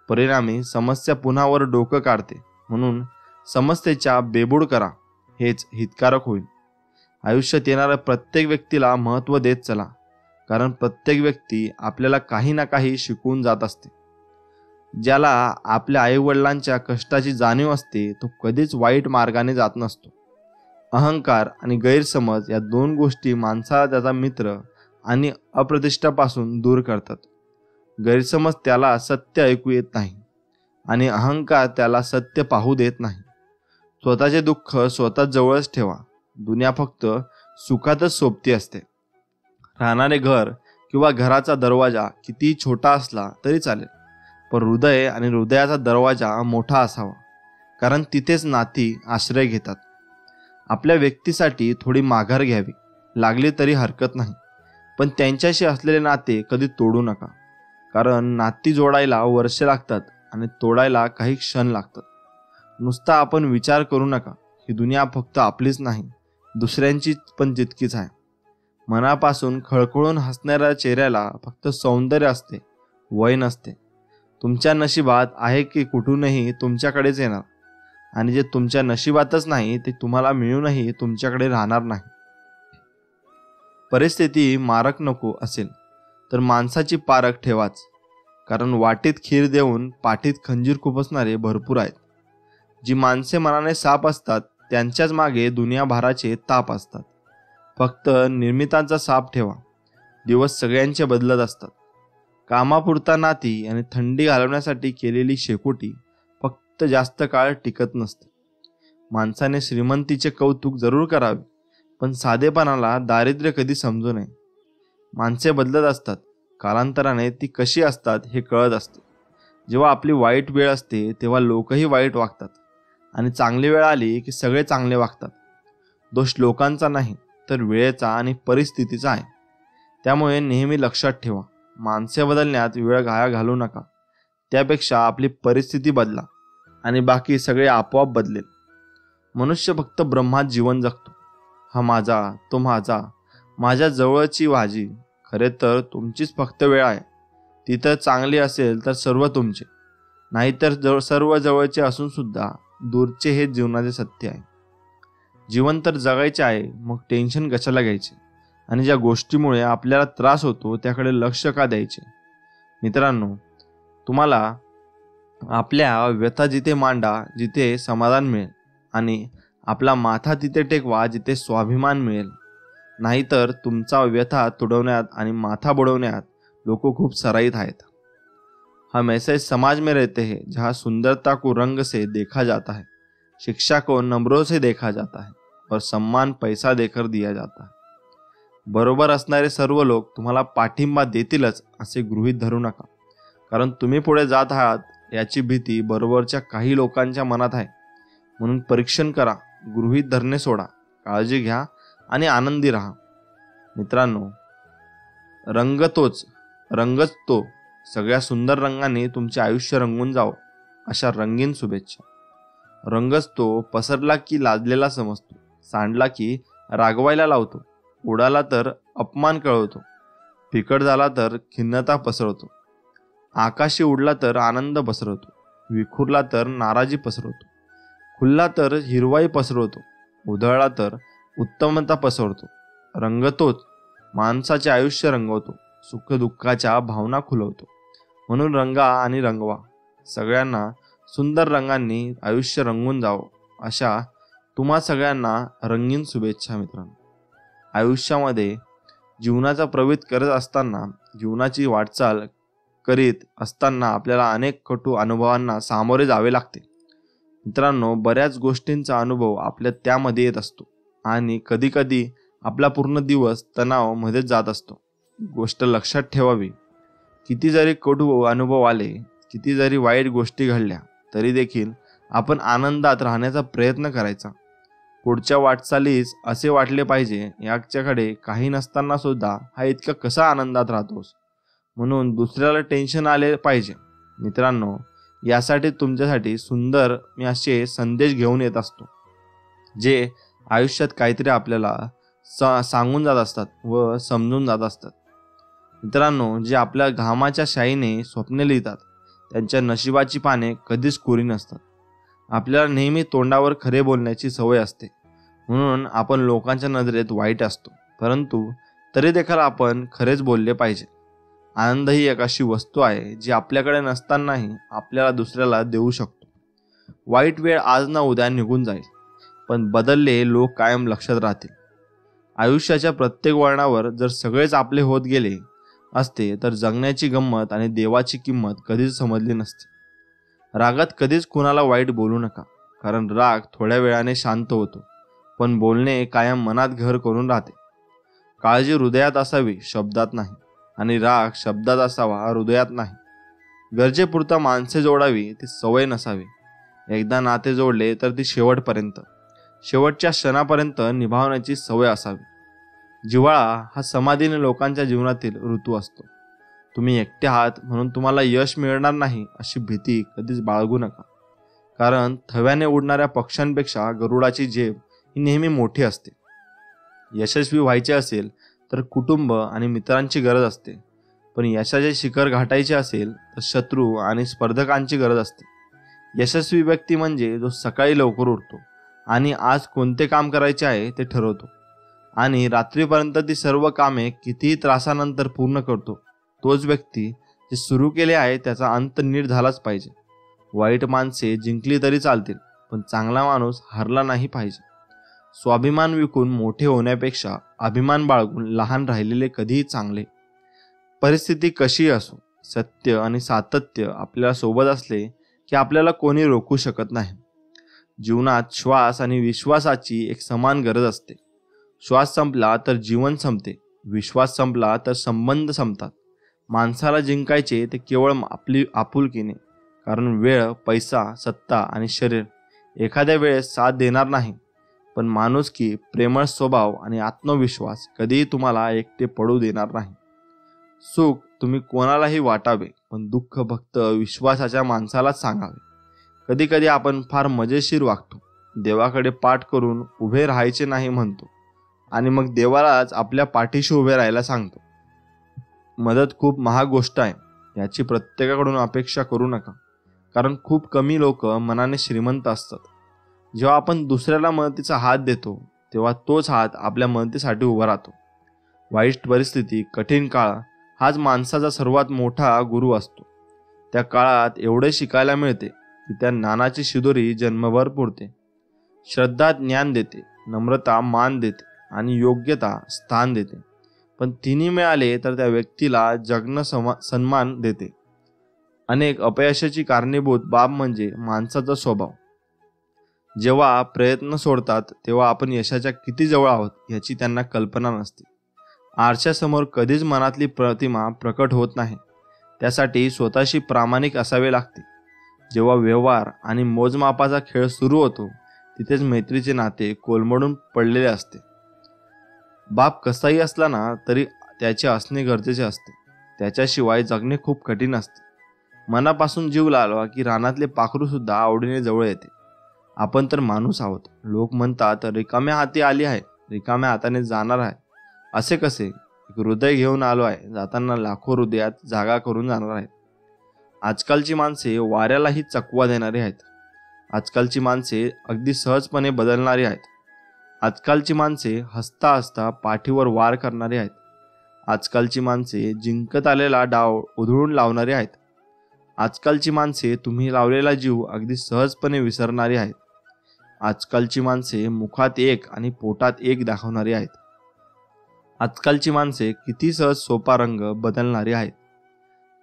परिणामी समस्या पुन्हा वर डोकं काढते. म्हणून समस्येच्या बेबूड करा, हेच हितकारक होईल. आयुष्यात येणाऱ्या प्रत्येक व्यक्तीला महत्त्व देत चला, कारण प्रत्येक व्यक्ती आपल्याला काही ना काही शिकवून जात असते. ज्याला आपल्या आईवडिलांच्या कष्टाची जाणीव असते तो कधीच वाईट मार्गाने जात नसतो. अहंकार आणि गैरसमज या दोन गोष्टी माणसाला त्याचा मित्र आणि अप्रतिष्ठापासून दूर करतात. गैरसमज त्याला सत्य ऐकू येत नाही आणि अहंकार त्याला सत्य पाहू देत नाही. स्वतःचे दुःख स्वतः जवळच ठेवा. दुनिया फक्त सुखातच सोबती असते. राहणारे घर किंवा घराचा दरवाजा कितीही छोटा असला तरी चालेल, पण हृदय आणि हृदयाचा दरवाजा मोठा असावा, कारण तिथेच नाती आश्रय घेतात. आपल्या व्यक्तीसाठी थोडी माघार घ्यावी लागली तरी हरकत नाही, पण त्यांच्याशी असलेले नाते कधी तोडू नका, कारण नाती जोडायला वर्षे लागतात आणि तोडायला काही क्षण लागतात. नुसता आपण विचार करू नका, ही दुनिया फक्त आपलीच नाही, दुसऱ्यांची पण तितकीच आहे. मनापासून खळखळून हसणाऱ्या चेहऱ्याला फक्त सौंदर्य असते, वय नसते. तुमच्या नशिबात आहे की कुठूनही तुमच्याकडेच येणार, आणि जे तुमच्या नशिबातच नाही ते तुम्हाला मिळूनही तुमच्याकडे राहणार नाही. परिस्थिती मारक नको असेल तर माणसाची पारख ठेवाच, कारण वाटीत खीर देऊन पाठीत खंजीर खुपसणारे भरपूर आहेत. जी माणसे मनाने साफ असतात त्यांच्याच मागे दुनियाभराचे ताप असतात. फक्त निर्मितांचा साप ठेवा. दिवस सगळ्यांचे बदलत असतात. कामापुरता नाती आणि थंडी घालवण्यासाठी केलेली शेकोटी फक्त जास्त काळ टिकत नसते. माणसाने श्रीमंतीचे कौतुक जरूर करावे, पण साधेपणाला दारिद्र्य कधी समजू नये. माणसे बदलत असतात, कालांतराने ती कशी असतात हे कळत असते. जेव्हा आपली वाईट वेळ असते तेव्हा लोकही वाईट वागतात, आणि चांगली वेळ आली की सगळे चांगले वागतात. दोष लोकांचा नाही तर वेळेचा आणि परिस्थितीचा आहे. त्यामुळे नेहमी लक्षात ठेवा, माणसे बदलण्यात वेळ वाया घालवू नका. त्यापेक्षा आपली परिस्थिती बदला आणि बाकी सगळे आपोआप बदलेल. मनुष्य फक्त ब्रह्मात जीवन जगतो. हा माझा, तो माझा, माझ्या जवळची भाजी. खरे तर तुमचीच फक्त वेळ आहे. ती तर चांगली असेल तर सर्व तुमचे, नाहीतर सर्व जवळचे असून सुद्धा दूरचे हे जीवनाचे सत्य आहे. जीवन तर जगायचे आहे, मग टेन्शन कशाला घ्यायचे, आणि ज्या गोष्टीमुळे आपल्याला त्रास होतो त्याकडे लक्ष का द्यायचे. मित्रांनो, तुम्हाला आपल्या व्यथा जिथे मांडा जिथे समाधान मिळेल, आणि आपला माथा तिथे टेकवा जिथे स्वाभिमान मिळेल. नाहीतर तुमचा व्यथा तुडवण्यात आणि माथा बुडवण्यात लोक खूप सराईत आहेत. हा मैसेज समाज में रहते हैं जहाँ सुंदरता को रंग से देखा जाता है, शिक्षा को नम्रों से देखा जाता है और सम्मान पैसा देकर दिया जाता है. बरोबर असणारे सर्व लोक तुम्हाला पाठिंबा देतीलच असे गृहीत धरू नका, कारण तुम्ही पुढे जात आहात याची भीती बरोबरच्या काही लोकांच्या मनात आहे. म्हणून परीक्षण करा, गृहीत धरणे सोडा, काळजी घ्या आणि आनंदी राहा. मित्रांनो, रंगच तो सगळ्या सुंदर रंगाने तुमचे आयुष्य रंगून जावं अशा रंगीन शुभेच्छा. रंगच तो पसरला की लाजलेला समजतो, सांडला की रागवायला लावतो, उडाला तर अपमान कळवतो, फिकट झाला तर खिन्नता पसरवतो, आकाशी उडला तर आनंद पसरवतो, विखुरला तर नाराजी पसरवतो, खुलला तर हिरवाई पसरवतो, उधळला तर उत्तमता पसरवतो. रंग तोच माणसाचे आयुष्य रंगवतो, सुखदुःखाच्या भावना खुलवतो. म्हणून रंगा आणि रंगवा. सगळ्यांना सुंदर रंगांनी आयुष्य रंगून जावं अशा तुम्हा सगळ्यांना रंगीन शुभेच्छा. मित्रांनो, आयुष्यामध्ये जीवनाचा प्रवेश करत असताना, जीवनाची वाटचाल करीत असताना आपल्याला अनेक कटू अनुभवांना सामोरे जावे लागते. मित्रांनो, बऱ्याच गोष्टींचा अनुभव आपल्या त्यामध्ये येत असतो आणि कधीकधी आपला पूर्ण दिवस तणाव मध्येच जात असतो. गोष्ट लक्षात ठेवावी, किती जरी कटू अनुभव आले, किती जरी वाईट गोष्टी घडल्या, तरी देखील आपण आनंदात राहण्याचा प्रयत्न करायचा. पुढच्या वाटचालीस असे वाटले पाहिजे, याच्याकडे काही नसताना सुद्धा हा इतका कसा आनंदात राहतोस, म्हणून दुसऱ्याला टेन्शन आले पाहिजे. मित्रांनो, यासाठी तुमच्यासाठी सुंदर मी असे संदेश घेऊन येत असतो, जे आयुष्यात काहीतरी आपल्याला सांगून जात असतात व समजून जात असतात. मित्रांनो, जे आपल्या घामाच्या शाईने स्वप्ने लिहितात, त्यांच्या नशिबाची पाने कधीच कोरी नसतात. आपल्याला नेहमी तोंडावर खरे बोलण्याची सवय असते, म्हणून आपण लोकांच्या नजरेत वाईट असतो, परंतु तरी देखील आपण खरेच बोलले पाहिजे. आनंद ही एक अशी वस्तू आहे जी आपल्याकडे नसतानाही आपल्याला दुसऱ्याला देऊ शकतो. वाईट वेळ आज ना उद्या निघून जाईल, पण बदलले लोक कायम लक्षात राहतील. आयुष्याच्या प्रत्येक वळणावर जर सगळेच आपले होत गेले असते, तर जगण्याची गंमत आणि देवाची किंमत कधीच समजली नसती. रागात कधीच कुणाला वाईट बोलू नका, कारण राग थोड्या वेळाने शांत होतो, पण बोलणे कायम मनात घर करून राहते. काळजी हृदयात असावी, शब्दात नाही, आणि राग शब्दात असावा, हृदयात नाही. गरजेपुरता माणसे जोडावी, ती सवय नसावी. एकदा नाते जोडले तर ती शेवटपर्यंत, शेवटच्या क्षणापर्यंत निभावण्याची सवय असावी. जिव्हाळा हा समाधीने लोकांच्या जीवनातील ऋतू असतो. तुम्ही एकटे आहात म्हणून तुम्हाला यश मिळणार नाही अशी भीती कधीच बाळगू नका, कारण थव्याने उडणाऱ्या पक्ष्यांपेक्षा गरुडाची झेप ही नेहमी मोठी असते. यशस्वी व्हायचे असेल तर कुटुंब आणि मित्रांची गरज असते, पण यशाचे शिखर गाठायचे असेल तर शत्रू आणि स्पर्धकांची गरज असते. यशस्वी व्यक्ती म्हणजे जो सकाळी लवकर उठतो आणि आज कोणते काम करायचे आहे ते ठरवतो आणि रात्रीपर्यंत ती सर्व कामे कितीही त्रासानंतर पूर्ण करतो. तोच व्यक्ती जे सुरू केले आहे त्याचा अंत नीट झालाच पाहिजे. वाईट माणसे जिंकली तरी चालतील, पण चांगला माणूस हारला नाही पाहिजे. स्वाभिमान विकून मोठे होण्यापेक्षा अभिमान बाळगून लहान राहिलेले कधीही चांगले. परिस्थिती कशीही असो, सत्य आणि सातत्य आपल्याला सोबत असले की आपल्याला कोणी रोखू शकत नाही. जीवनात श्वास आणि विश्वासाची एक समान गरज असते. श्वास संपला तर जीवन संपते, विश्वास संपला तर संबंध संपतात. माणसाला जिंकायचे ते केवळ आपली आपुलकीने, कारण वेळ, पैसा, सत्ता आणि शरीर एखाद्या वेळेस साथ देणार नाही, पण माणुसकी, प्रेमळ स्वभाव आणि आत्मविश्वास कधीही तुम्हाला एकटे पडू देणार नाही. सुख तुम्ही कोणालाही वाटावे, पण दुःख फक्त विश्वासाच्या माणसालाच सांगावे. कधी कधी आपण फार मजेशीर वागतो, देवाकडे पाठ करून उभे राहायचे नाही म्हणतो आणि मग देवालाच आपल्या पाठीशी उभे राहायला सांगतो. मदत खूप महाग गोष्ट आहे, याची प्रत्येकाकडून अपेक्षा करू नका, कारण खूप कमी लोक मनाने श्रीमंत असतात. जेव्हा आपण दुसऱ्याला मदतीचा हात देतो, तेव्हा तोच हात आपल्या मदतीसाठी उभा राहतो. वाईट परिस्थिती, कठीण काळ हाच माणसाचा सर्वात मोठा गुरु असतो. त्या काळात एवढे शिकायला मिळते की त्या ज्ञानाची शिदोरी जन्मभर पुरते. श्रद्धा ज्ञान देते, नम्रता मान देते आणि योग्यता स्थान देते. पण तिन्ही मिळाले तर त्या व्यक्तीला जगणं सन्मान देते. अनेक अपयशाची कारणीभूत बाब म्हणजे माणसाचा स्वभाव. जेव्हा प्रयत्न सोडतात तेव्हा आपण यशाच्या किती जवळ आहोत याची त्यांना कल्पना नसते. आरशासमोर कधीच मनातली प्रतिमा प्रकट होत नाही, त्यासाठी स्वतःशी प्रामाणिक असावे लागते. जेव्हा व्यवहार आणि मोजमापाचा खेळ सुरू होतो, तिथेच मैत्रीचे नाते कोलमडून पडलेले असते. बाप कसाही असला ना तरी त्याचे असणे गरजेचे असते, त्याच्याशिवाय जगणे खूप कठीण असते. मनापासून जीव लावला की रानातले पाखरू सुद्धा आवडीने जवळ येते. आपण तर माणूस आहोत. लोक म्हणतात रिकाम्या हाती आली आहे, रिकाम्या हाताने जाणार आहे. असे कसे? एक हृदय घेऊन आलो आहे, जाताना लाखो हृदयात जागा करून जाणार आहे. आजकालची माणसे वाऱ्यालाही चकवा देणारी आहेत. आजकालची माणसे अगदी सहजपणे बदलणारी आहेत. आजकालची माणसे हसता हसता पाठीवर वार करणारी आहेत. आजकालची माणसे जिंकत आलेला डाव उधळून लावणारी आहेत. आजकालची माणसे तुम्ही लावलेला जीव अगदी सहजपणे विसरणारी आहेत. आजकालची माणसे मुखात एक आणि पोटात एक दाखवणारी आहेत. आजकालची माणसे किती सहज सोपा रंग बदलणारी आहेत.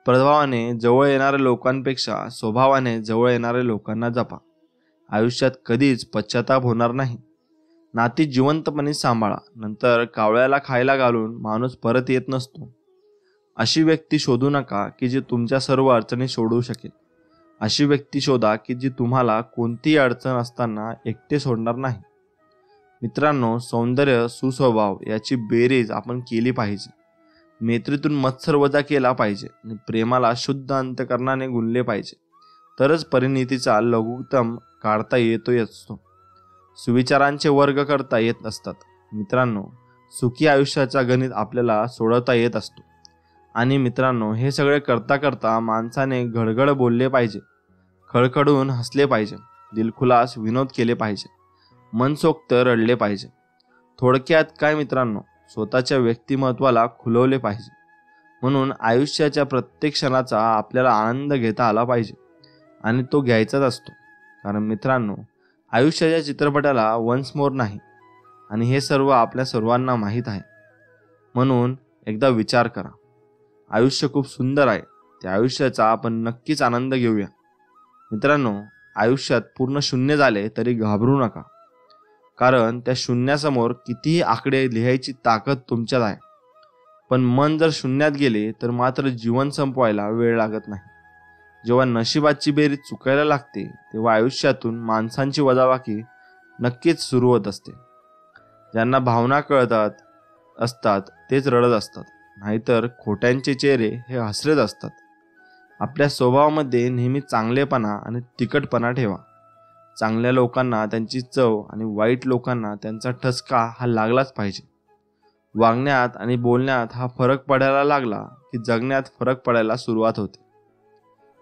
प्रभावाने जवळ येणाऱ्या लोकांपेक्षा स्वभावाने जवळ येणाऱ्या लोकांना जपा. आयुष्यात कधीच पश्चाताप होणार नाही. नाती जिवंतपणे सांभाळा, नंतर कावळ्याला खायला घालून माणूस परत येत नसतो. अशी व्यक्ती शोधू नका की जी तुमच्या सर्व अडचणी सोडवू शकेल. अशी व्यक्ती शोधा की जी तुम्हाला कोणतीही अडचण असताना एकटे सोडणार नाही. मित्रांनो, सौंदर्य सुस्वभाव याची बेरीज आपण केली पाहिजे. मैत्रीतून मत्सर वजा केला पाहिजे आणि प्रेमाला शुद्ध अंतकरणाने गुणले पाहिजे. तरच परिणितीचा लघुत्तम काढता येतो असतो. सुविचारांचे वर्ग करता येत असतात. मित्रांनो, सुखी आयुष्याचा गणित आपल्याला सोडवता येत असतो. आणि मित्रांनो, हे सगळे करता करता माणसाने घडघड बोलले पाहिजे, खळखळून हसले पाहिजे, दिलखुलास विनोद केले पाहिजे, मनसोक्त रडले पाहिजे. थोडक्यात काय मित्रांनो, स्वतःच्या व्यक्तिमत्वाला खुलवले पाहिजे. म्हणून आयुष्याच्या प्रत्येक क्षणाचा आपल्याला आनंद घेता आला पाहिजे आणि तो घ्यायचाच असतो. कारण मित्रांनो, आयुष्याच्या चित्रपटाला वन्स मोर नाही आणि हे सर्व आपल्या सर्वांना माहीत आहे. म्हणून एकदा विचार करा, आयुष्य खूप सुंदर आहे. त्या आयुष्याचा आपण नक्कीच आनंद घेऊया. मित्रांनो, आयुष्यात पूर्ण शून्य झाले तरी घाबरू नका. कारण त्या शून्यासमोर कितीही आकडे लिहायची ताकद तुमच्यात आहे. पण मन जर शून्यात गेले तर मात्र जीवन संपवायला वेळ लागत नाही. जेव्हा नशिबाची बेरीज चुकायला लागते तेव्हा आयुष्यातून माणसांची वजाबाकी नक्कीच सुरू होत असते. ज्यांना भावना कळतात असतात तेच रडत असतात, नाहीतर खोट्यांचे चेहरे हे हसरेच असतात. आपल्या स्वभावामध्ये नेहमी चांगलेपणा आणि तिखटपणा ठेवा. चांगल्या लोकांना त्यांची चव आणि वाईट लोकांना त्यांचा ठसका हा लागलाच पाहिजे. वागण्यात आणि बोलण्यात हा फरक पडायला लागला की जगण्यात फरक पडायला सुरुवात होते.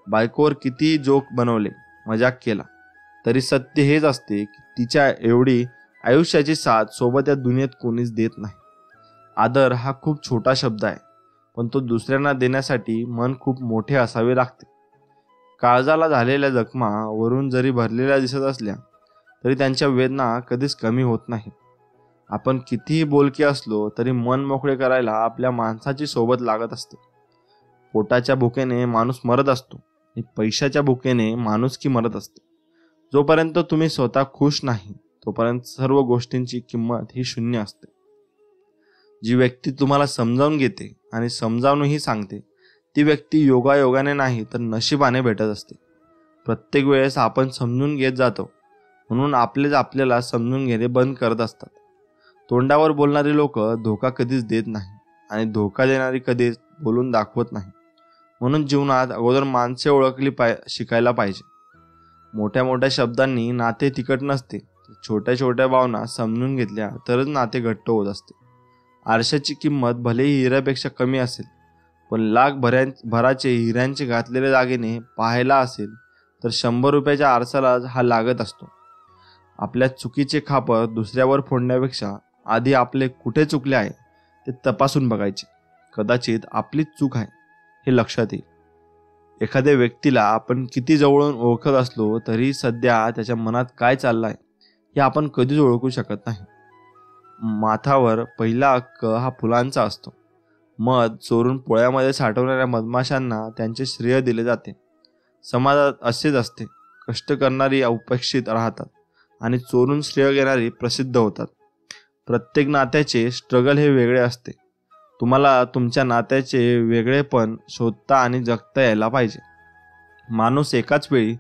बायकोवर किती जोक बनवले, मजाक केला, तरी सत्य हेच असते की तिच्या एवढी आयुष्याची साथ सोबत या दुनियेत कोणीच देत नाही. आदर हा खूप छोटा शब्द आहे, पण तो दुसऱ्यांना देण्यासाठी मन खूप मोठे असावे लागते. काळजाला झालेल्या जखमा वरून जरी भरलेल्या दिसत असल्या तरी त्यांच्या वेदना कधीच कमी होत नाहीत. आपण कितीही बोलके असलो तरी मन मोकळे करायला आपल्या माणसाची सोबत लागत असते. पोटाच्या भुकेने माणूस मरत असतो आणि पैशाच्या भुकेने माणुसकी मरत असते. जोपर्यंत तुम्ही स्वतः खुश नाही तोपर्यंत सर्व गोष्टींची किंमत ही शून्य असते. जी व्यक्ती तुम्हाला समजावून घेते आणि समजावूनही सांगते ती व्यक्ती योगायोगाने नाही तर नशिबाने भेटत असते. प्रत्येक वेळेस आपण समजून घेत जातो म्हणून आपलेच आपल्याला समजून घेणे बंद करत असतात. तोंडावर बोलणारी लोक धोका कधीच देत नाही आणि धोका देणारी कधीच बोलून दाखवत नाही. म्हणून जीवनात अगोदर माणसे ओळखली शिकायला पाहिजे. मोठ्या मोठ्या शब्दांनी नाते तिखट नसते, छोट्या छोट्या भावना समजून घेतल्या तरच नाते घट्ट होत असते. आरशाची किंमत भलेही हिऱ्यापेक्षा कमी असेल, पण लाख भराचे हिऱ्यांचे घातलेले दागिने पाहायला असेल तर 100 रुपयाच्या आरसाला हा लागत असतो. आपल्या चुकीचे खापर दुसऱ्यावर फोडण्यापेक्षा आधी आपले कुठे चुकले आहे ते तपासून बघायचे. कदाचित आपलीच चूक आहे हे लक्षात येईल. एखाद्या व्यक्तीला आपण किती जवळून ओळखत असलो तरी सध्या त्याच्या मनात काय चाललंय हे आपण कधीच ओळखू शकत नाही. माथावर पहिला हक्क हा फुलांचा असतो. मध चोरून पोळ्यामध्ये साठवणाऱ्या मधमाशांना त्यांचे श्रेय दिले जाते. समाजात असेच असते. कष्ट करणारी उपेक्षित राहतात आणि चोरून श्रेय घेणारी प्रसिद्ध होतात. प्रत्येक नात्याचे स्ट्रगल हे वेगळे असते. तुम्हाला तुमच्या नात्याचे वेगळेपण शोधता आणि जगता यायला पाहिजे. माणूस एकाच वेळी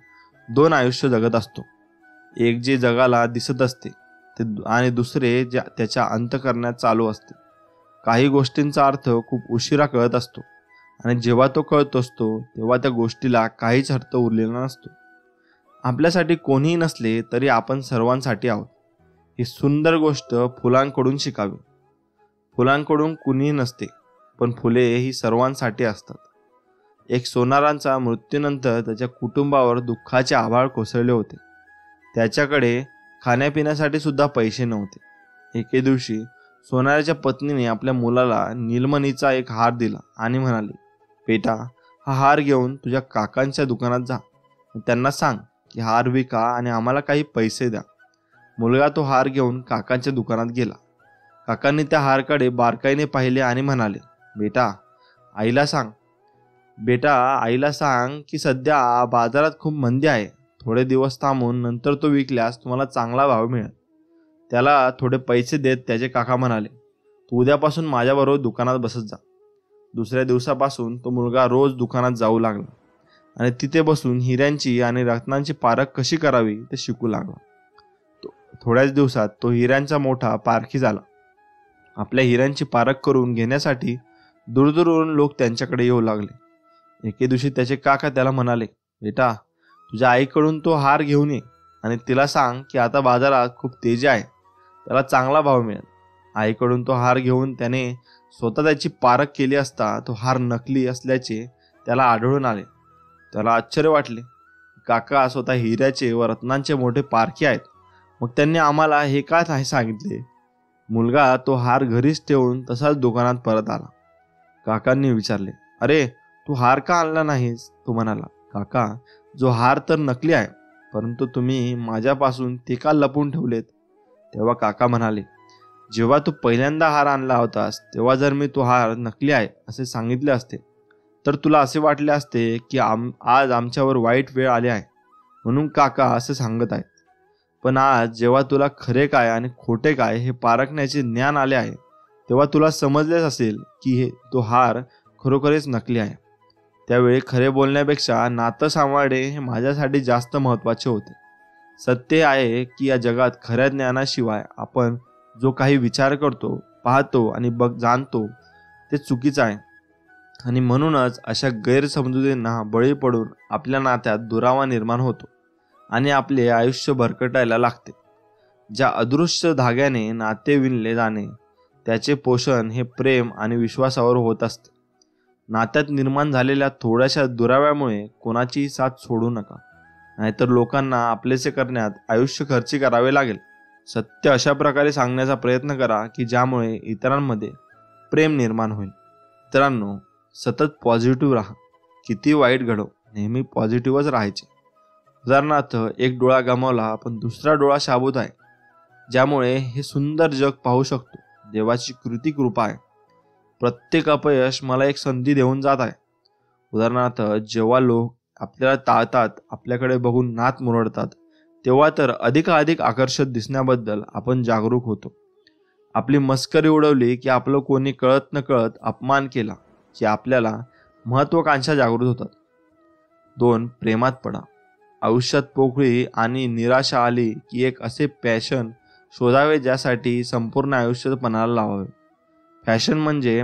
2 आयुष्य जगत असतो. एक जे जगाला दिसत असते ते आणि दुसरे जे त्याच्या अंतःकरणात चालू असते. काही गोष्टींचा अर्थ खूप उशिरा कळत असतो आणि जेव्हा तो कळत असतो तेव्हा त्या गोष्टीला काहीच अर्थ उरलेला नसतो. आपल्यासाठी कोणीही नसले तरी आपण सर्वांसाठी आहोत. ही सुंदर गोष्ट फुलांकडून शिकावी. फुलांकडून कुणीही नसते, पण फुले ही सर्वांसाठी असतात. एक सोनारांचा मृत्यूनंतर त्याच्या कुटुंबावर दुःखाचे आभाळ कोसळले होते. त्याच्याकडे खाण्यापिण्यासाठी सुद्धा पैसे नव्हते. एके दिवशी सोनाराच्या पत्नीने आपल्या मुलाला नीलमणीचा एक हार दिला आणि म्हणाली, बेटा, हा हार घेऊन तुझ्या काकांच्या दुकानात जा. त्यांना सांग की हार विका आणि आम्हाला काही पैसे द्या. मुलगा तो हार घेऊन काकांच्या दुकानात गेला. काकांनी त्या हारकडे बारकाईने पाहिले आणि म्हणाले, बेटा आईला सांग बेटा आईला सांग की सध्या बाजारात खूप मंदी आहे. थोडे दिवस थांबून नंतर तो विकल्यास तुम्हाला चांगला भाव मिळेल. त्याला थोडे पैसे देत त्याचे काका म्हणाले, तू उद्यापासून माझ्याबरोबर दुकानात बसत जा. दुसऱ्या दिवसापासून तो मुलगा रोज दुकानात जाऊ लागला आणि तिथे बसून हिऱ्यांची आणि रत्नांची पारख कशी करावी ते शिकू लागला. थोड्याच दिवसात तो हिऱ्यांचा मोठा पारखी झाला. आपल्या हिऱ्यांची पारख करून घेण्यासाठी दूरदूरवरून लोक त्यांच्याकडे येऊ लागले. एके दिवशी त्याचे काका त्याला म्हणाले, बेटा तुझ्या आईकडून तो हार घेऊन ये आणि तिला सांग की आता बाजारात खूप तेजी आहे, त्याला चांगला भाव मिळेल. आईकडून तो हार घेऊन त्याने स्वतः त्याची पारख केली असता तो हार नकली असल्याचे त्याला आढळून आले. त्याला आश्चर्य वाटले. काका स्वतः हिऱ्याचे व रत्नांचे मोठे पारखी आहेत, मग त्यांनी आम्हाला हे का नाही सांगितले. मुलगा तो हार घरीच ठेवून तसाच दुकानात परत आला. काकांनी विचारले, अरे तू हार का आणला नाहीस. तो म्हणाला, काका जो हार तर नकली आहे, परंतु तुम्ही माझ्यापासून ते का लपवून ठेवलेत. तेव्हा काका म्हणाले, जेव्हा तू पहिल्यांदा हार आणला होतास तेव्हा जर मी तो हार नकली आहे असे सांगितले असते तर तुला असे वाटले असते की आज आमच्यावर वाईट वेळ आली आहे म्हणून काका असे सांगत आहेत. पण आज जेव्हा तुला खरे काय आणि खोटे काय हे पारखण्याचे ज्ञान आले आहे तेव्हा तुला समजलेच असेल की तो हार खरोखरच नकली आहे. त्यावेळी खरे बोलण्यापेक्षा नातं सांभाळणे हे माझ्यासाठी जास्त महत्त्वाचे होते. सत्य आहे की या जगात खऱ्या ज्ञानाशिवाय आपण जो काही विचार करतो, पाहतो आणि जाणतो ते चुकीचं आहे. आणि म्हणूनच अशा गैरसमजुतींना बळी पडून आपल्या नात्यात दुरावा निर्माण होतो आणि आपले आयुष्य भरकटायला लागते. ज्या अदृश्य धाग्याने नाते विणले जाणे त्याचे पोषण हे प्रेम आणि विश्वासावर होत असते. नात्यात निर्माण झालेल्या थोड्याशा दुराव्यामुळे कोणाचीही साथ सोडू नका, नाहीतर लोकांना आपलेसे करण्यात आयुष्य खर्ची करावे लागेल. सत्य अशा प्रकारे सांगण्याचा प्रयत्न करा की ज्यामुळे इतरांमध्ये प्रेम निर्माण होईल. मित्रांनो, सतत पॉझिटिव्ह राहा. किती वाईट घडो नेहमी पॉझिटिव्हच राहायचे. उदाहरणार्थ, एक डोळा गमावला पण दुसरा डोळा शाबूत आहे, ज्यामुळे हे सुंदर जग पाहू शकतो. देवाची कृपा आहे. प्रत्येक अपयश मला एक संधी देऊन जात आहे. उदाहरणार्थ, जेव्हा लोक आपल्याला टाळतात, आपल्याकडे बघून नाक मुरडतात, तेव्हा तर अधिकाधिक आकर्षक दिसण्याबद्दल आपण जागरूक होतो. आपली मस्करी उडवली की आपलं कोणी कळत नकळत अपमान केला की आपल्याला महत्वाकांक्षा जागृत होतात. 2. प्रेमात पडा. आयुष्यात पोकळी आणि निराशा आली की एक असे पॅशन शोधावे ज्यासाठी संपूर्ण आयुष्य पणाला लावावे. फॅशन म्हणजे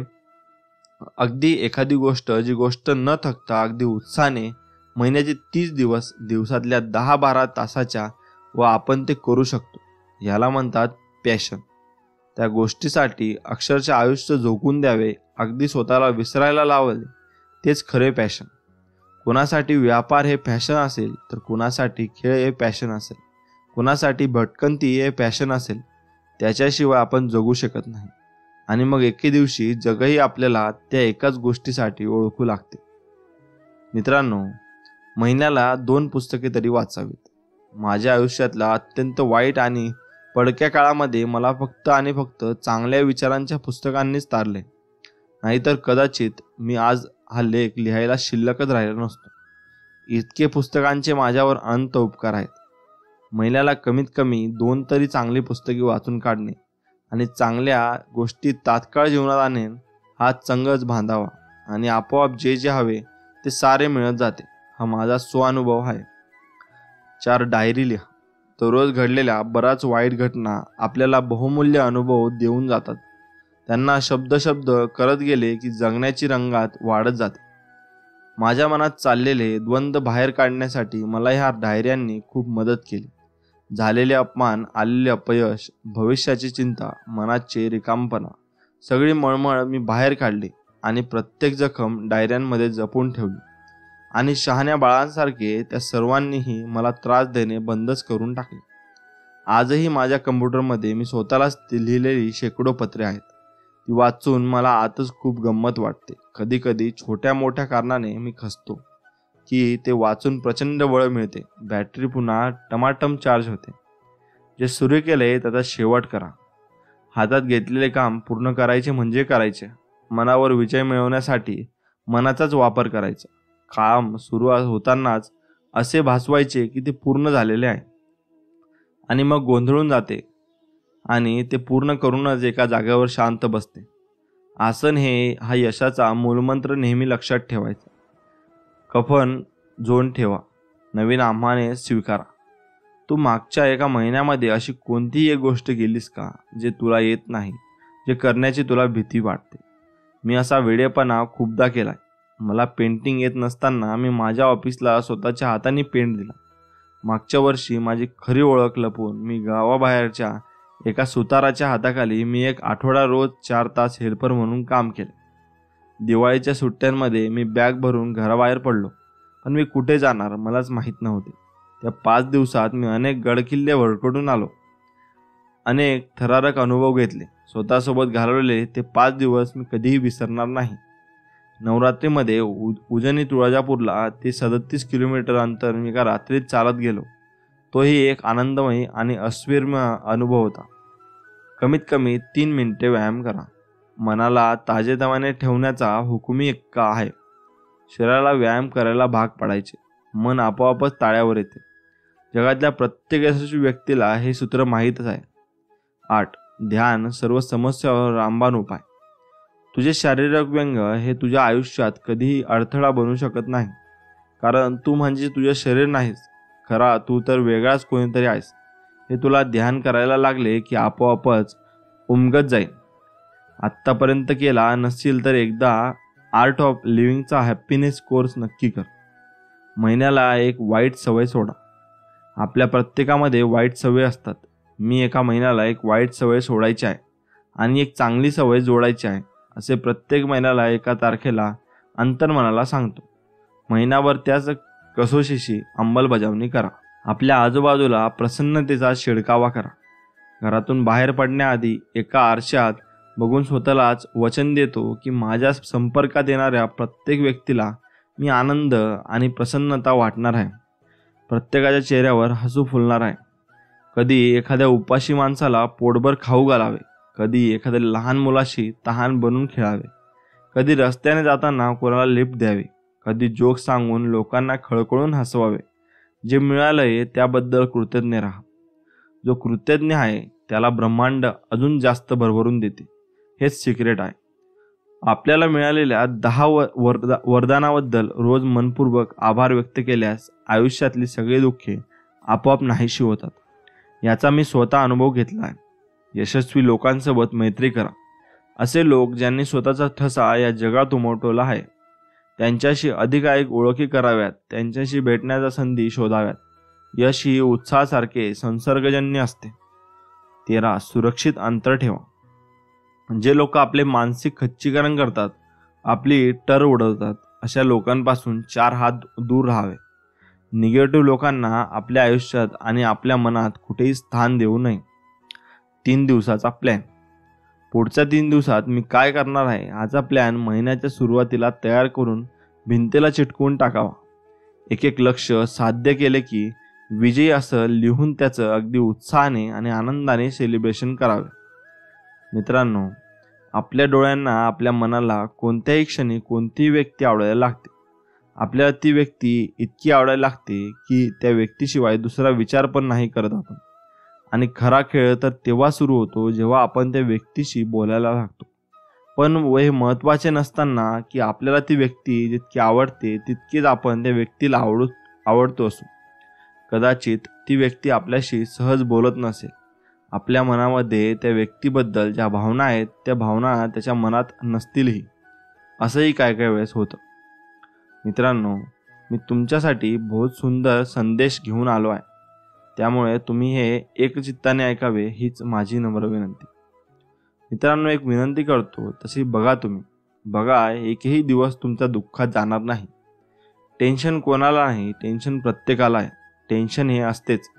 अगदी एखादी गोष्ट जी गोष्ट न थकता अगदी उत्साहाने महिन्याचे 30 दिवस दिवसातल्या 10-12 तासाच्या व आपण ते करू शकतो, याला म्हणतात पॅशन. त्या गोष्टीसाठी अक्षरशः आयुष्य झोकून द्यावे, अगदी स्वतःला विसरायला लावले, तेच खरे पॅशन. कोणासाठी व्यापार हे पॅशन असेल तर कोणासाठी खेळ हे पॅशन असेल, कोणासाठी भटकंती हे पॅशन असेल. त्याच्याशिवाय आपण जगू शकत नाही आणि मग एके दिवशी जगही आपल्याला त्या एकाच गोष्टीसाठी ओळखू लागते. मित्रांनो, महिन्याला 2 पुस्तके तरी वाचावीत. माझ्या आयुष्यातला अत्यंत वाईट आणि पडक्या काळामध्ये मला फक्त आणि फक्त चांगल्या विचारांच्या पुस्तकांनीच तारले, नाहीतर कदाचित मी आज हा लेख लिहायला शिल्लकच राहिला नसतो. इतके पुस्तकांचे माझ्यावर अनंत उपकार आहेत. महिन्याला कमीत कमी 2 तरी चांगली पुस्तके वाचून काढणे आणि चांगल्या गोष्टी तात्काळ जीवनात आणेन हा चंगच बांधावा आणि आपोआप जे जे हवे ते सारे मिळत जाते, हा माझा स्वानुभव आहे. 4. डायरी लिहा. दररोज घडलेल्या बऱ्याच वाईट घटना आपल्याला बहुमूल्य अनुभव देऊन जातात. त्यांना शब्द करत गेले की जगण्याची रंगात वाढत जाते. माझ्या मनात चाललेले द्वंद्व बाहेर काढण्यासाठी मला ह्या डायऱ्यांनी खूप मदत केली. झालेले अपमान, आलेले अपयश, भविष्याची चिंता, मनाचे रिकामपणा, सगळी मळमळ मी बाहेर काढली आणि प्रत्येक जखम डायऱ्यांमध्ये जपून ठेवली. आणि शहाण्या बाळांसारखे त्या सर्वांनीही मला त्रास देणे बंदच करून टाकले. आजही माझ्या कम्प्युटरमध्ये मी स्वतःलाच लिहिलेली शेकडो पत्रे आहेत. ती वाचून मला आतच खूप गंमत वाटते. कधी कधी छोट्या मोठ्या कारणाने मी खचतो की ते वाचून प्रचंड बळ मिळते. बॅटरी पुन्हा टमाटम चार्ज होते. जे सुरू केले त्याचा शेवट करा. हातात घेतलेले काम पूर्ण करायचे म्हणजे करायचे. मनावर विजय मिळवण्यासाठी मनाचाच वापर करायचा. काम सुरू होतानाच असे भासवायचे की ते पूर्ण झालेले आहे आणि मग गोंधळून जाते आणि ते पूर्ण करूनच एका जागेवर शांत बसते. आसन हा यशाचा मूलमंत्र नेहमी लक्षात ठेवायचा. कफन झोन ठेवा, नवीन आव्हाने स्वीकारा. तू मागच्या एका महिन्यामध्ये अशी कोणतीही एक गोष्ट केलीस का जे तुला येत नाही, जे करण्याची तुला भीती वाटते? मी असा वेडेपणा खूपदा केलाय. मला पेंटिंग येत नसताना मी माझ्या ऑफिसला स्वतःच्या हाताने पेंट दिला. मागच्या वर्षी माझी खरी ओळख लपवून मी गावाबाहेरच्या एका सुताराच्या हाताखाली मी एक आठवडा रोज 4 तास हेल्पर म्हणून काम केले. दिवाळीच्या सुट्ट्यांमध्ये मी बॅग भरून घराबाहेर पडलो, पण मी कुठे जाणार मलाच माहीत नव्हते. त्या 5 दिवसात मी अनेक गडकिल्ले भरकटून आलो, अनेक थरारक अनुभव घेतले. स्वतःसोबत घालवलेले ते 5 दिवस मी कधीही विसरणार नाही. नवरात्रीमध्ये उजनी तुळजापूरला ते 37 किलोमीटर अंतर मी एका रात्रीत चालत गेलो. तोही एक आनंदमयी आणि अस्वीर्य अनुभव होता. कमीत कमी 3 मिनिटे व्यायाम करा. मनाला ताजेतवाने ठेवण्याचा हुकूमी हक्क आहे. शरीराला व्यायाम करायला भाग पाडायचे. मन आपोआपच ताळ्यावर येते. जगातल्या प्रत्येक यशस्वी व्यक्तीला हे सूत्र माहीतच आहे. 8. ध्यान सर्व समस्यावर रामबाण उपाय. तुझे शारीरिक व्यंग हे तुझ्या आयुष्यात कधीही अडथळा बनू शकत नाही, कारण तू म्हणजे तुझे शरीर नाहीस. खरा तू तर वेगळाच कोणीतरी आहेस. हे तुला ध्यान करायला लागले की आपोआपच उमगत जाईल. आत्तापर्यंत केला नसशील तर एकदा आर्ट ऑफ लिव्हिंगचा हॅपीनेस कोर्स नक्की कर. महिन्याला एक वाईट सवय सोडा. आपल्या प्रत्येकामध्ये वाईट सवय असतात. मी एका महिन्याला एक वाईट सवय सोडायची आहे आणि एक चांगली सवय जोडायची आहे असे प्रत्येक महिन्याला एका तारखेला अंतर्मनाला सांगतो. महिनाभर त्याच कसोशीची अंमलबजावणी करा. आपल्या आजूबाजूला प्रसन्नतेचा शिडकावा करा. घरातून बाहेर पडण्याआधी एका आरशात बघून स्वतःलाच वचन देतो की माझ्या संपर्कात येणाऱ्या प्रत्येक व्यक्तीला मी आनंद आणि प्रसन्नता वाटणार आहे. प्रत्येकाच्या चेहऱ्यावर हसू फुलणार आहे. कधी एखाद्या उपाशी माणसाला पोटभर खाऊ घालावे, कधी एखाद्या लहान मुलाशी तहान बनून खेळावे, कधी रस्त्याने जाताना कोणाला लिफ्ट द्यावी, कधी जोक सांगून लोकांना खळखळून हसवावे. जे मिळालंय त्याबद्दल कृतज्ञ राहा. जो कृतज्ञ आहे त्याला ब्रह्मांड अजून जास्त भरभरून देते. हेच सिक्रेट आहे. आपल्याला मिळालेल्या 10 वरदानाबद्दल रोज मनपूर्वक आभार व्यक्त केल्यास आयुष्यातली सगळी दुःखे आपोआप नाहीशी होतात. याचा मी स्वतः अनुभव घेतला आहे. यशस्वी लोकांसोबत मैत्री करा. असे लोक ज्यांनी स्वतःचा ठसा या जगात उमटवला आहे. त्यांच्याशी अधिकाधिक ओळखी कराव्यात. त्यांच्याशी भेटण्याच्या संधी शोधाव्यात. यश ही उत्साहासारखे संसर्गजन्य असते. 13. सुरक्षित अंतर ठेवा. जे लोक आपले मानसिक खच्चीकरण करतात, आपली टर उडवतात, अशा लोकांपासून 4 हात दूर राहावे. निगेटिव्ह लोकांना आपल्या आयुष्यात आणि आपल्या मनात कुठेही स्थान देऊ नये. 3 दिवसाचा प्लॅन. पुढच्या 3 दिवसात मी काय करणार आहे हाचा प्लॅन महिन्याच्या सुरुवातीला तयार करून भिंतीला चिटकवून टाकावा. एक लक्ष साध्य केले की विजयी असं लिहून त्याचं अगदी उत्साहाने आणि आनंदाने सेलिब्रेशन करावे. मित्रांनो, आपल्या डोळ्यांना आपल्या मनाला कोणत्याही क्षणी कोणतीही व्यक्ती आवडायला लागते. आपल्याला ती व्यक्ती इतकी आवडायला लागते की त्या व्यक्तीशिवाय दुसरा विचार पण नाही करत आपण. आणि खरा खेळ तर तेव्हा सुरू होतो जेव्हा आपण त्या व्यक्तीशी बोलायला लागतो. पण हे महत्त्वाचे नसताना की आपल्याला ती व्यक्ती जितकी आवडते तितकीच आपण त्या व्यक्तीला आवडतो असू. कदाचित ती व्यक्ती आपल्याशी सहज बोलत नसेल. आपल्या मनामध्ये त्या व्यक्तीबद्दल ज्या भावना आहेत त्या भावना त्याच्या मनात नसतीलही. असंही काय वेळेस होतं. मित्रांनो, मी तुमच्यासाठी बहुत सुंदर संदेश घेऊन आलो आहे. त्यामुळे तुम्ही हे एकचित्ताने ऐकावे हीच माझी नम्र विनंती. मित्रांनो, एक विनंती करतो तशी बघा. तुम्ही बघा, एकही दिवस तुमच्या दुःखात जाणार नाही. टेन्शन कोणाला नाही, टेन्शन प्रत्येकाला आहे. टेन्शन हे असतेच.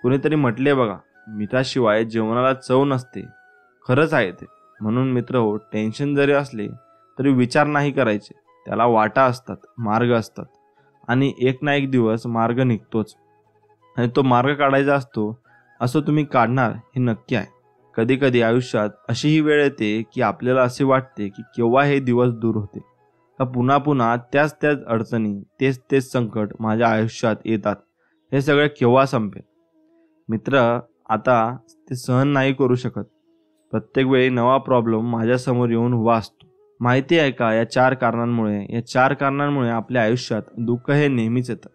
कुणीतरी म्हटले बघा, मिठाशिवाय जेवणाला चव नसते. खरंच आहे ते. म्हणून मित्र हो, टेन्शन जरी असले तरी विचार नाही करायचे. त्याला वाटा असतात, मार्ग असतात आणि एक ना एक दिवस मार्ग निघतोच. आणि तो मार्ग काढायचा असतो, असं तुम्ही काढणार हे नक्की आहे. कधीकधी आयुष्यात अशीही वेळ येते की आपल्याला असे वाटते की केव्हा हे दिवस दूर होते, का पुन्हा पुन्हा त्याच त्याच अडचणी, तेच तेच संकट माझ्या आयुष्यात येतात, हे सगळे केव्हा संपेल. मित्र, आता ते सहन नाही करू शकत. प्रत्येक वेळी नवा प्रॉब्लेम माझ्यासमोर येऊन उभा असतो. माहिती आहे का, या चार कारणांमुळे आपल्या आयुष्यात दुःख हे नेहमीच येतं.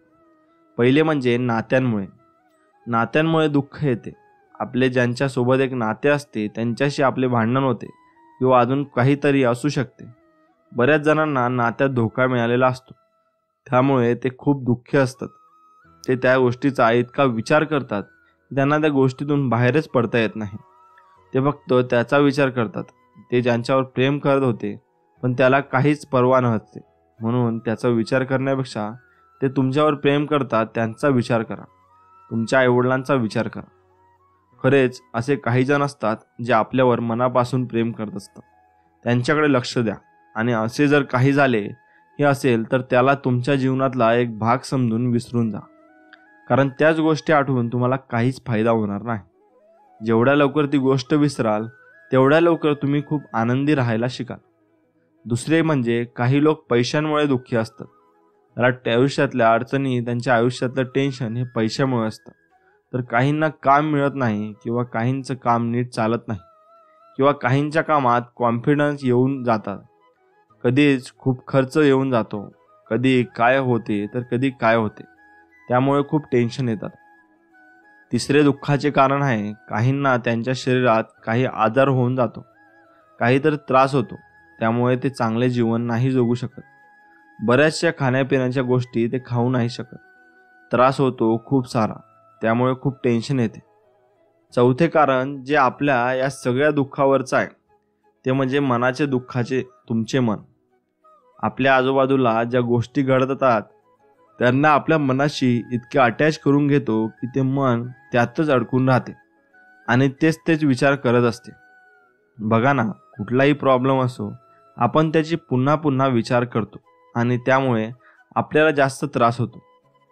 पहिले म्हणजे नात्यांमुळे दुःख येते. आपले ज्यांच्यासोबत एक नाते असते त्यांच्याशी आपले भांडण होते किंवा अजून काहीतरी असू शकते. बऱ्याच जणांना नात्यात धोका मिळालेला असतो, त्यामुळे ते खूप दुःखी असतात. ते त्या गोष्टीचा इतका विचार करतात की त्यांना त्या गोष्टीतून बाहेरच पडता येत नाही. ते फक्त त्याचा विचार करतात. ते ज्यांच्यावर प्रेम करत होते पण त्याला काहीच पर्वा नसते, म्हणून त्याचा विचार करण्यापेक्षा ते तुमच्यावर प्रेम करतात त्यांचा विचार करा. तुमच्या आईवडिलांचा विचार करा. खरेच असे काही जण असतात जे आपल्यावर मनापासून प्रेम करत असतात. त्यांच्याकडे लक्ष द्या, आणि असे जर काही झाले हे असेल तर त्याला तुमच्या जीवनातला एक भाग समजून विसरून जा, कारण त्याच गोष्टी आठवून तुम्हाला काहीच फायदा होणार नाही. जेवढ्या लवकर ती गोष्ट विसराल तेवढ्या लवकर तुम्ही खूप आनंदी राहायला शिकाल. दुसरे म्हणजे काही लोक पैशांमुळे दुःखी असतात. त्याला आयुष्यातल्या अडचणी, त्यांच्या आयुष्यातलं टेन्शन हे पैशामुळे असतं. तर काहींना काम मिळत नाही, किंवा काहींचं काम नीट चालत नाही, किंवा काहींच्या कामात कॉन्फिडन्स येऊन जातात. कधीच खूप खर्च येऊन जातो, कधी काय होते तर कधी काय होते, त्यामुळे खूप टेन्शन येतात. तिसरे दुःखाचे कारण आहे, काहींना त्यांच्या शरीरात काही आजार होऊन जातो, काहीतरी त्रास होतो, त्यामुळे ते चांगले जीवन नाही जगू शकत. बऱ्याचशा खाण्यापिण्याच्या गोष्टी ते खाऊ नाही शकत. त्रास होतो खूप सारा, त्यामुळे खूप टेन्शन येते. चौथे कारण जे आपल्या या सगळ्या दुःखावरचं आहे ते म्हणजे मनाचे दुःखाचे तुमचे मन. आपल्या आजूबाजूला ज्या गोष्टी घडतात त्यांना आपल्या मनाशी इतके अटॅच करून घेतो की ते मन त्यातच अडकून राहते आणि तेच तेच विचार करत असते. बघा ना, कुठलाही प्रॉब्लेम असो, आपण त्याची पुन्हा पुन्हा विचार करतो आणि त्यामुळे आपल्याला जास्त त्रास होतो.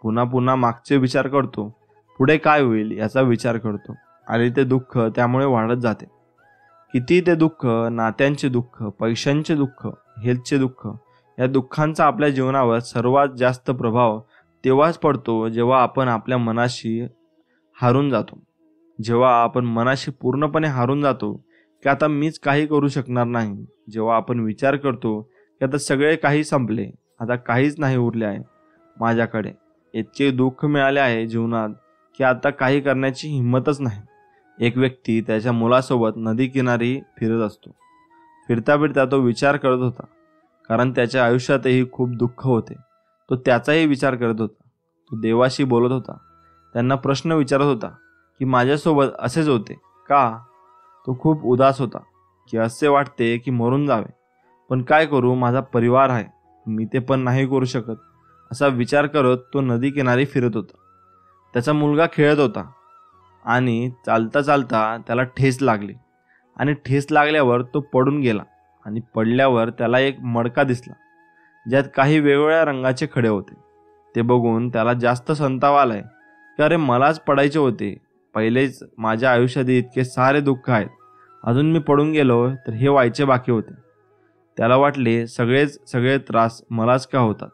पुन्हा पुन्हा मागचे विचार करतो, पुढे काय होईल याचा विचार करतो, आणि ते दुःख त्यामुळे वाढत जाते. किती ते दुःख, नात्यांचे दुःख, पैशांचे दुःख, हेल्थचे दुःख, या दुःखांचा आपल्या जीवनावर सर्वात जास्त प्रभाव तेव्हाच पडतो जेव्हा आपण आपल्या मनाशी हारून जातो. जेव्हा आपण मनाशी पूर्णपणे हारून जातो की आता मीच काही करू शकणार नाही, जेव्हा आपण विचार करतो की आता सगळे काही संपले, आता काहीच नाही उरले आहे माझ्याकडे, इतके दुःख मिळाले आहे जीवनात की आता काही करण्याची हिंमतच नाही. एक व्यक्ती त्याच्या मुलासोबत नदी किनारी फिरत असतो. फिरता फिरता तो विचार करत होता, कारण त्याच्या आयुष्यातही खूप दुःख होते. तो त्याचाही विचार करत होता. तो देवाशी बोलत होता, त्यांना प्रश्न विचारत होता की माझ्यासोबत असेच होते का. तो खूप उदास होता की असे वाटते की मरून जावे, पण काय करू, माझा परिवार आहे, मी ते पण नाही करू शकत, असा विचार करत तो नदी किनारी फिरत होता. त्याचा मुलगा खेळत होता आणि चालता चालता त्याला ठेच लागली, आणि ठेच लागल्यावर तो पडून गेला, आणि पडल्यावर त्याला एक मडका दिसला ज्यात काही वेगवेगळ्या रंगाचे खडे होते. ते बघून त्याला जास्त संताप आलाय की अरे, मलाच पडायचे होते, पहिलेच माझ्या आयुष्यात इतके सारे दुःख आहेत, अजून मी पडून गेलो तर हे व्हायचे बाकी होते. त्याला वाटले सगळे त्रास मलाच का होतात,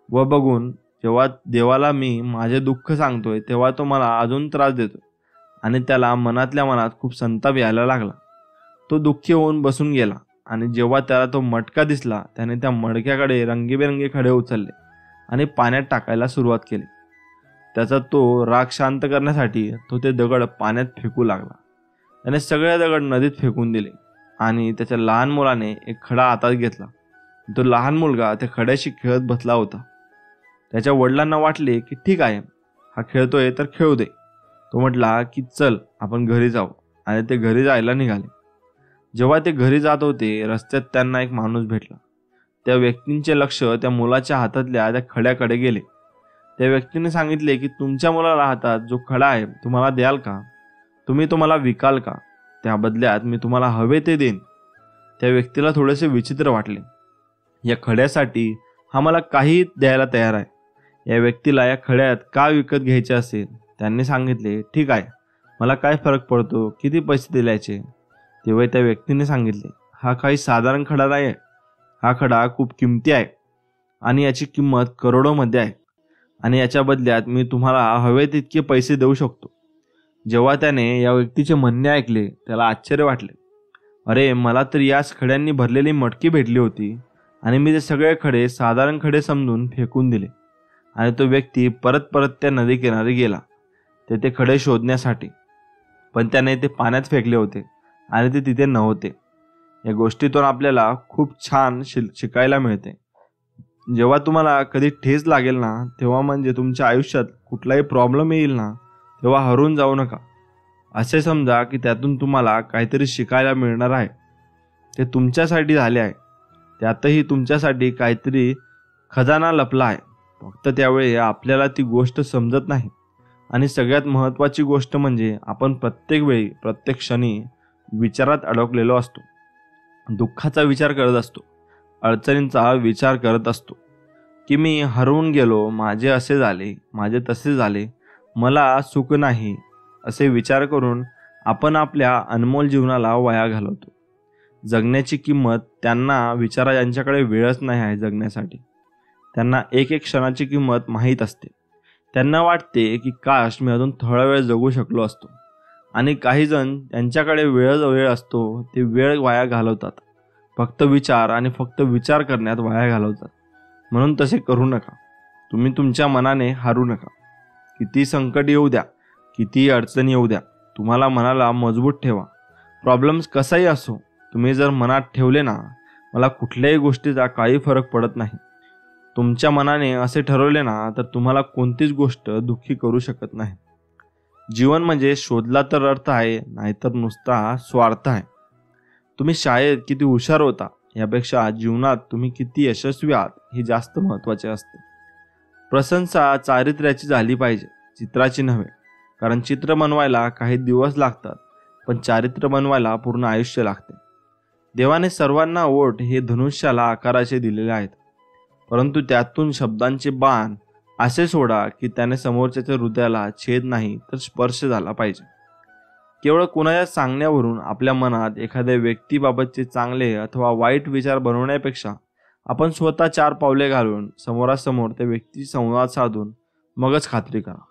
व बघून जेव्हा देवाला मी माझे दुःख सांगतोय तेव्हा तो मला अजून त्रास देतो, आणि त्याला मनातल्या मनात खूप संताप यायला लागला. तो दुःखी होऊन बसून गेला, आणि जेव्हा त्याला तो मटका दिसला त्याने त्या मडक्याकडे रंगीबेरंगी खडे उचलले आणि पाण्यात टाकायला सुरुवात केली. त्याचा तो राग शांत करण्यासाठी तो ते दगड पाण्यात फेकू लागला. त्याने सगळे दगड नदीत फेकून दिले, आणि त्याच्या लहान मुलाने एक खडा हातात घेतला. तो लहान मुलगा त्या खड्याशी खेळत बसला होता. त्याच्या वडिलांना वाटले की ठीक आहे, हा खेळतोय तर खेळू दे. तो म्हटला की चल आपण घरी जाऊ, आणि ते घरी जायला निघाले. जेव्हा ते घरी जात होते रस्त्यात त्यांना एक माणूस भेटला. त्या व्यक्तींचे लक्ष त्या मुलाच्या हातातल्या त्या खड्याकडे गेले. त्या व्यक्तीने सांगितले की तुमच्या मुलाला हातात जो खडा आहे तुम्हाला द्याल का, तुम्ही तो मला विकाल का, त्या बदल्यात मी तुम्हाला हवे ते देईन. त्या व्यक्तीला थोडेसे विचित्र वाटले. या खड्यासाठी हा मला काही द्यायला तयार आहे. या व्यक्तीला या खड्यात का विकत घ्यायचे असेल. त्यांनी सांगितले ठीक आहे, मला काय फरक पडतो, किती पैसे दिल्याचे? तेव्हा त्या व्यक्तीने सांगितले, हा काही साधारण खडा नाही आहे. हा खडा खूप किमती आहे आणि याची किंमत करोडोमध्ये आहे आणि याच्या बदल्यात मी तुम्हाला हवे तितके पैसे देऊ शकतो. जेव्हा त्याने या व्यक्तीचे म्हणणे ऐकले त्याला आश्चर्य वाटले. अरे, मला तर याच खड्यांनी भरलेली मटकी भेटली होती आणि मी ते सगळे खडे साधारण खडे समजून फेकून दिले. आणि तो व्यक्ती परत परत त्या नदीकिनारी गेला ते खडे शोधण्यासाठी, पण त्याने ते पाण्यात फेकले होते आणि ते तिथे नव्हते. या गोष्टीतून आपल्याला खूप छान शिकायला मिळते. जेव्हा तुम्हाला कधी ठेच लागेल ना, तेव्हा म्हणजे तुमच्या आयुष्यात कुठलाही प्रॉब्लेम येईल ना, तेव्हा हरून जाऊ नका. असे समजा की त्यातून तुम्हाला काहीतरी शिकायला मिळणार आहे. ते तुमच्यासाठी झाले आहे. त्यातही तुमच्यासाठी काहीतरी खजाना लपला आहे. फक्त त्यावेळी आपल्याला ती गोष्ट समजत नाही. आणि सगळ्यात महत्त्वाची गोष्ट म्हणजे आपण प्रत्येक वेळी प्रत्येक क्षणी विचारात अडकलेलो असतो. दुःखाचा विचार करत असतो, अडचणींचा विचार करत असतो की मी हरवून गेलो, माझे असे झाले, माझे तसे झाले, मला सुख नाही, असे विचार करून आपण आपल्या अनमोल जीवनाला वाया घालवतो. जगण्याची किंमत त्यांना विचारा ज्यांच्याकडे वेळच नाही आहे जगण्यासाठी. त्यांना एक एक क्षणाची किंमत माहीत असते. त्यांना वाटते की काश मी अजून थोडा वेळ जगू शकलो असतो. आणि काही जण त्यांच्याकडे वेळ असतो, ते वेळ वाया घालवतात. फक्त विचार आणि फक्त विचार करण्यात वाया घालवतात. म्हणून तसे करू नका. तुम्ही तुमच्या मनाने हारू नका. किती संकट येऊ द्या, किती अडचणी येऊ द्या, तुम्हाला मनाला मजबूत ठेवा. प्रॉब्लेम्स कसाही असो, तुम्ही जर मनात ठेवले ना, मला कुठल्याही गोष्टीचा काही फरक पडत नाही, तुमच्या मनाने असे ठरवले ना, तर तुम्हाला कोणतीच गोष्ट दुःखी करू शकत नाही. जीवन म्हणजे शोधला तर अर्थ आहे, नाहीतर नुसता स्वार्थ आहे. तुम्ही शाळेत किती हुशार होता यापेक्षा जीवनात तुम्ही किती यशस्वी आहात हे जास्त महत्त्वाचे असते. प्रशंसा चारित्र्याची झाली पाहिजे, चित्राची नव्हे. कारण चित्र बनवायला काही दिवस लागतात, पण चारित्र्य बनवायला पूर्ण आयुष्य लागते. देवाने सर्वांना ओठ हे धनुष्याला आकाराचे दिलेले आहेत, परंतु त्यातून शब्दांचे बाण असे सोडा की त्याने समोरच्याच्या हृदयाला छेद नाही तर स्पर्श झाला पाहिजे. केवळ कोणाच्या सांगण्यावरून आपल्या मनात एखाद्या व्यक्तीबाबतचे चांगले अथवा वाईट विचार बनवण्यापेक्षा आपण स्वतः 4 पावले घालून समोरासमोर त्या व्यक्तीशी संवाद साधून मगच खात्री करा.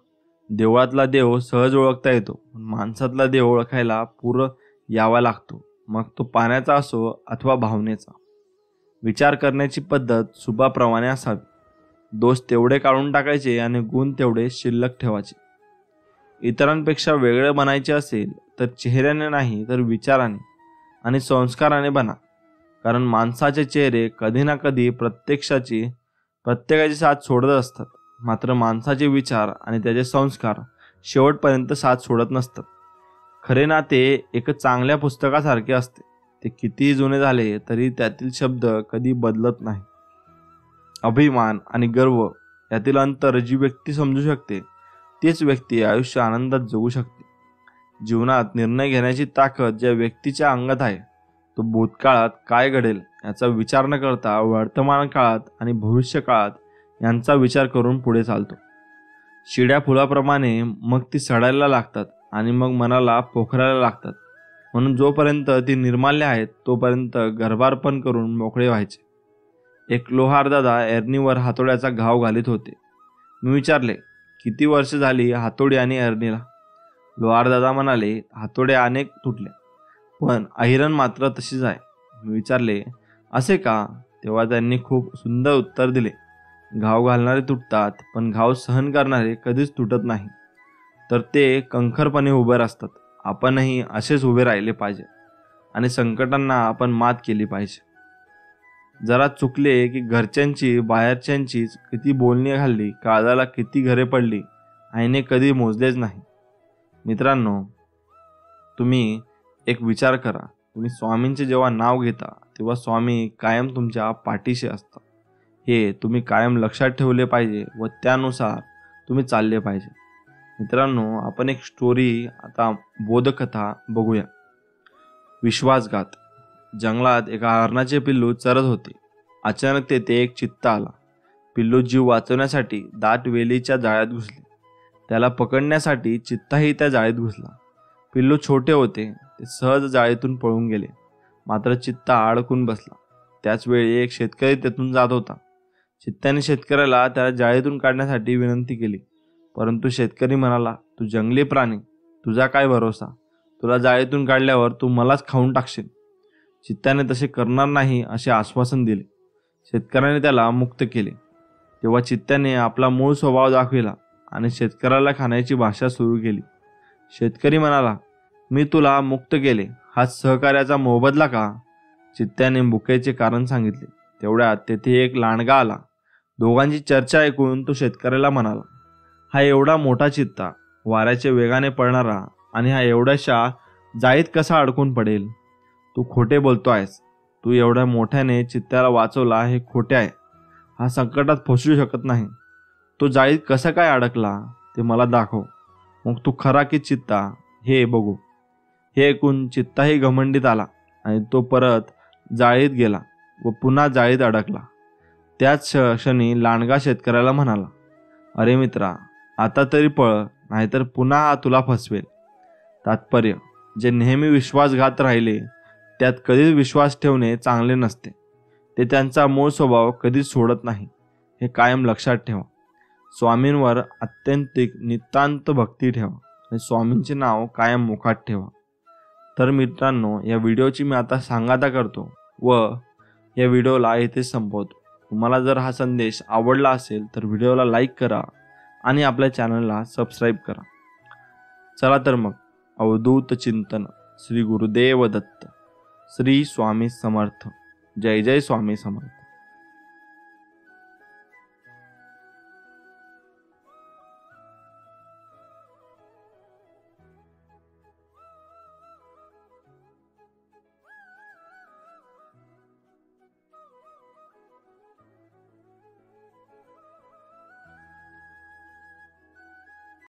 देवळातला देव सहज ओळखता येतो, पण माणसातला देव ओळखायला पूर्ण यावा लागतो. मग तो पाण्याचा असो अथवा भावनेचा. विचार करण्याची पद्धत सुभाप्रमाणे असावी. दोष तेवढे काढून टाकायचे आणि गुण तेवढे शिल्लक ठेवायचे. इतरांपेक्षा वेगळे बनायचे असेल तर चेहऱ्याने नाही तर विचाराने आणि संस्काराने बना. कारण माणसाचे चेहरे कधी ना कधी प्रत्येकाची साथ सोडत असतात, मात्र माणसाचे विचार आणि त्याचे संस्कार शेवटपर्यंत साथ सोडत नसतात. खरे नाते एक चांगल्या पुस्तकासारखे असते. ते कितीही जुने झाले तरी त्यातील शब्द कधी बदलत नाही. अभिमान आणि गर्व यातील अंतर जी व्यक्ती समजू शकते तीच व्यक्ती आयुष्य आनंदात जगू शकते. जीवनात निर्णय घेण्याची ताकद ज्या व्यक्तीच्या अंगात आहे तो भूतकाळात काय घडेल याचा विचार न करता वर्तमान काळात आणि भविष्य काळात यांचा विचार करून पुढे चालतो. शिड्या फुलाप्रमाणे मग ती सडायला लागतात आणि मग मनाला पोखरायला लागतात. म्हणून जोपर्यंत ती निर्माल्य आहेत तोपर्यंत गर्भार्पण करून मोकळे व्हायचे. एक लोहार दादा एरणीवर हातोड्याचा घाव घालीत होते. मी विचारले, किती वर्ष झाली हातोडी आणि एरणीला? लोहार दादा म्हणाले, हातोड्या अनेक तुटल्या, पण ऐरण मात्र तशीच आहे. मी विचारले, असे का? तेव्हा त्यांनी खूप सुंदर उत्तर दिले, घाव घालणारे तुटतात, पण घाव सहन करणारे कधीच तुटत नाही. तर ते खंखरपणे उभे असतात. आपणही असेच उभे राहिले पाहिजे आणि संकटांना आपण मात केली पाहिजे. जरा चुकले की घरच्यांची बाहेरच्यांची किती बोलणी घालली, काळजाला किती घरे पडली, आईने कधी मोजलेच नाही. मित्रांनो, तुम्ही एक विचार करा. तुम्ही स्वामींचे जेव्हा नाव घेता तेव्हा स्वामी कायम तुमच्या पाठीशी असतात. हे तुम्ही कायम लक्षात ठेवले पाहिजे व त्यानुसार तुम्ही चालले पाहिजे. मित्रांनो, आपण एक स्टोरी आता बोधकथा बघूया. विश्वासघात. जंगलात एका हरणाचे पिल्लू चरत होते. अचानक तेथे एक चित्ता आला. पिल्लू जीव वाचवण्यासाठी दाट वेलीच्या जाळ्यात घुसले. त्याला पकडण्यासाठी चित्ताही त्या जाळीत घुसला. पिल्लू छोटे होते, ते सहज जाळीतून पळून गेले. मात्र चित्ता अडकून बसला. त्याच वेळी एक शेतकरी तेथून जात होता. चित्त्याने शेतकऱ्याला त्याला जाळीतून काढण्यासाठी विनंती केली, परंतु शेतकरी म्हणाला, तू जंगली प्राणी, तुझा काय भरोसा, तुला जाळीतून काढल्यावर तू मलाच खाऊन टाकशील. चित्त्याने तसे करणार नाही असे आश्वासन दिले. शेतकऱ्याने त्याला मुक्त केले. तेव्हा चित्त्याने आपला मूळ स्वभाव दाखविला आणि शेतकऱ्याला खाण्याची भाषा सुरू केली. शेतकरी म्हणाला, मी तुला मुक्त केले, हा सहकार्याचा मोबदला का? चित्त्याने भुकेचे कारण सांगितले. तेवढ्यात तेथे एक लांडगा आला. दोघांची चर्चा ऐकून तो शेतकऱ्याला म्हणाला, हा एवढा मोठा चित्ता, वाऱ्याच्या वेगाने पळणारा, आणि हा एवढ्याशा जाळीत कसा अडकून पडेल? तू खोटे बोलतो आहेस. तू एवढ्या मोठ्याने चित्त्याला वाचवला हे खोटे आहे. हा संकटात फसू शकत नाही. तो जाळीत कसा काय अडकला ते मला दाखव, मग तू खरा की चित्ता हे बघू. हे ऐकून चित्ताही घमंडीत आला आणि तो परत जाळीत गेला व पुन्हा जाळीत अडकला. त्याच क्षणी लांडगा शेतकऱ्याला म्हणाला, अरे मित्रा, आता तरी पळ, नाहीतर पुन्हा हा तुला फसवेल. तात्पर्य, जे नेहमी विश्वासघात राहिले त्यात कधीच विश्वास ठेवणे चांगले नसते. ते त्यांचा मूळ स्वभाव कधीच सोडत नाही, हे कायम लक्षात ठेवा. स्वामींवर आत्यंतिक नितांत भक्ती ठेवा आणि स्वामींचे नाव कायम मुखात ठेवा. तर मित्रांनो, या व्हिडिओची मी आता सांगाता करतो व या व्हिडिओला इथेच संपवतो. तुम्हाला जर हा संदेश आवडला असेल तर व्हिडिओला लाईक करा आणि आपल्या चॅनलला सबस्क्राईब करा. चला तर मग, अवधूत चिंतन. श्री गुरुदेव दत्त. श्री स्वामी समर्थ. जय जय स्वामी समर्थ.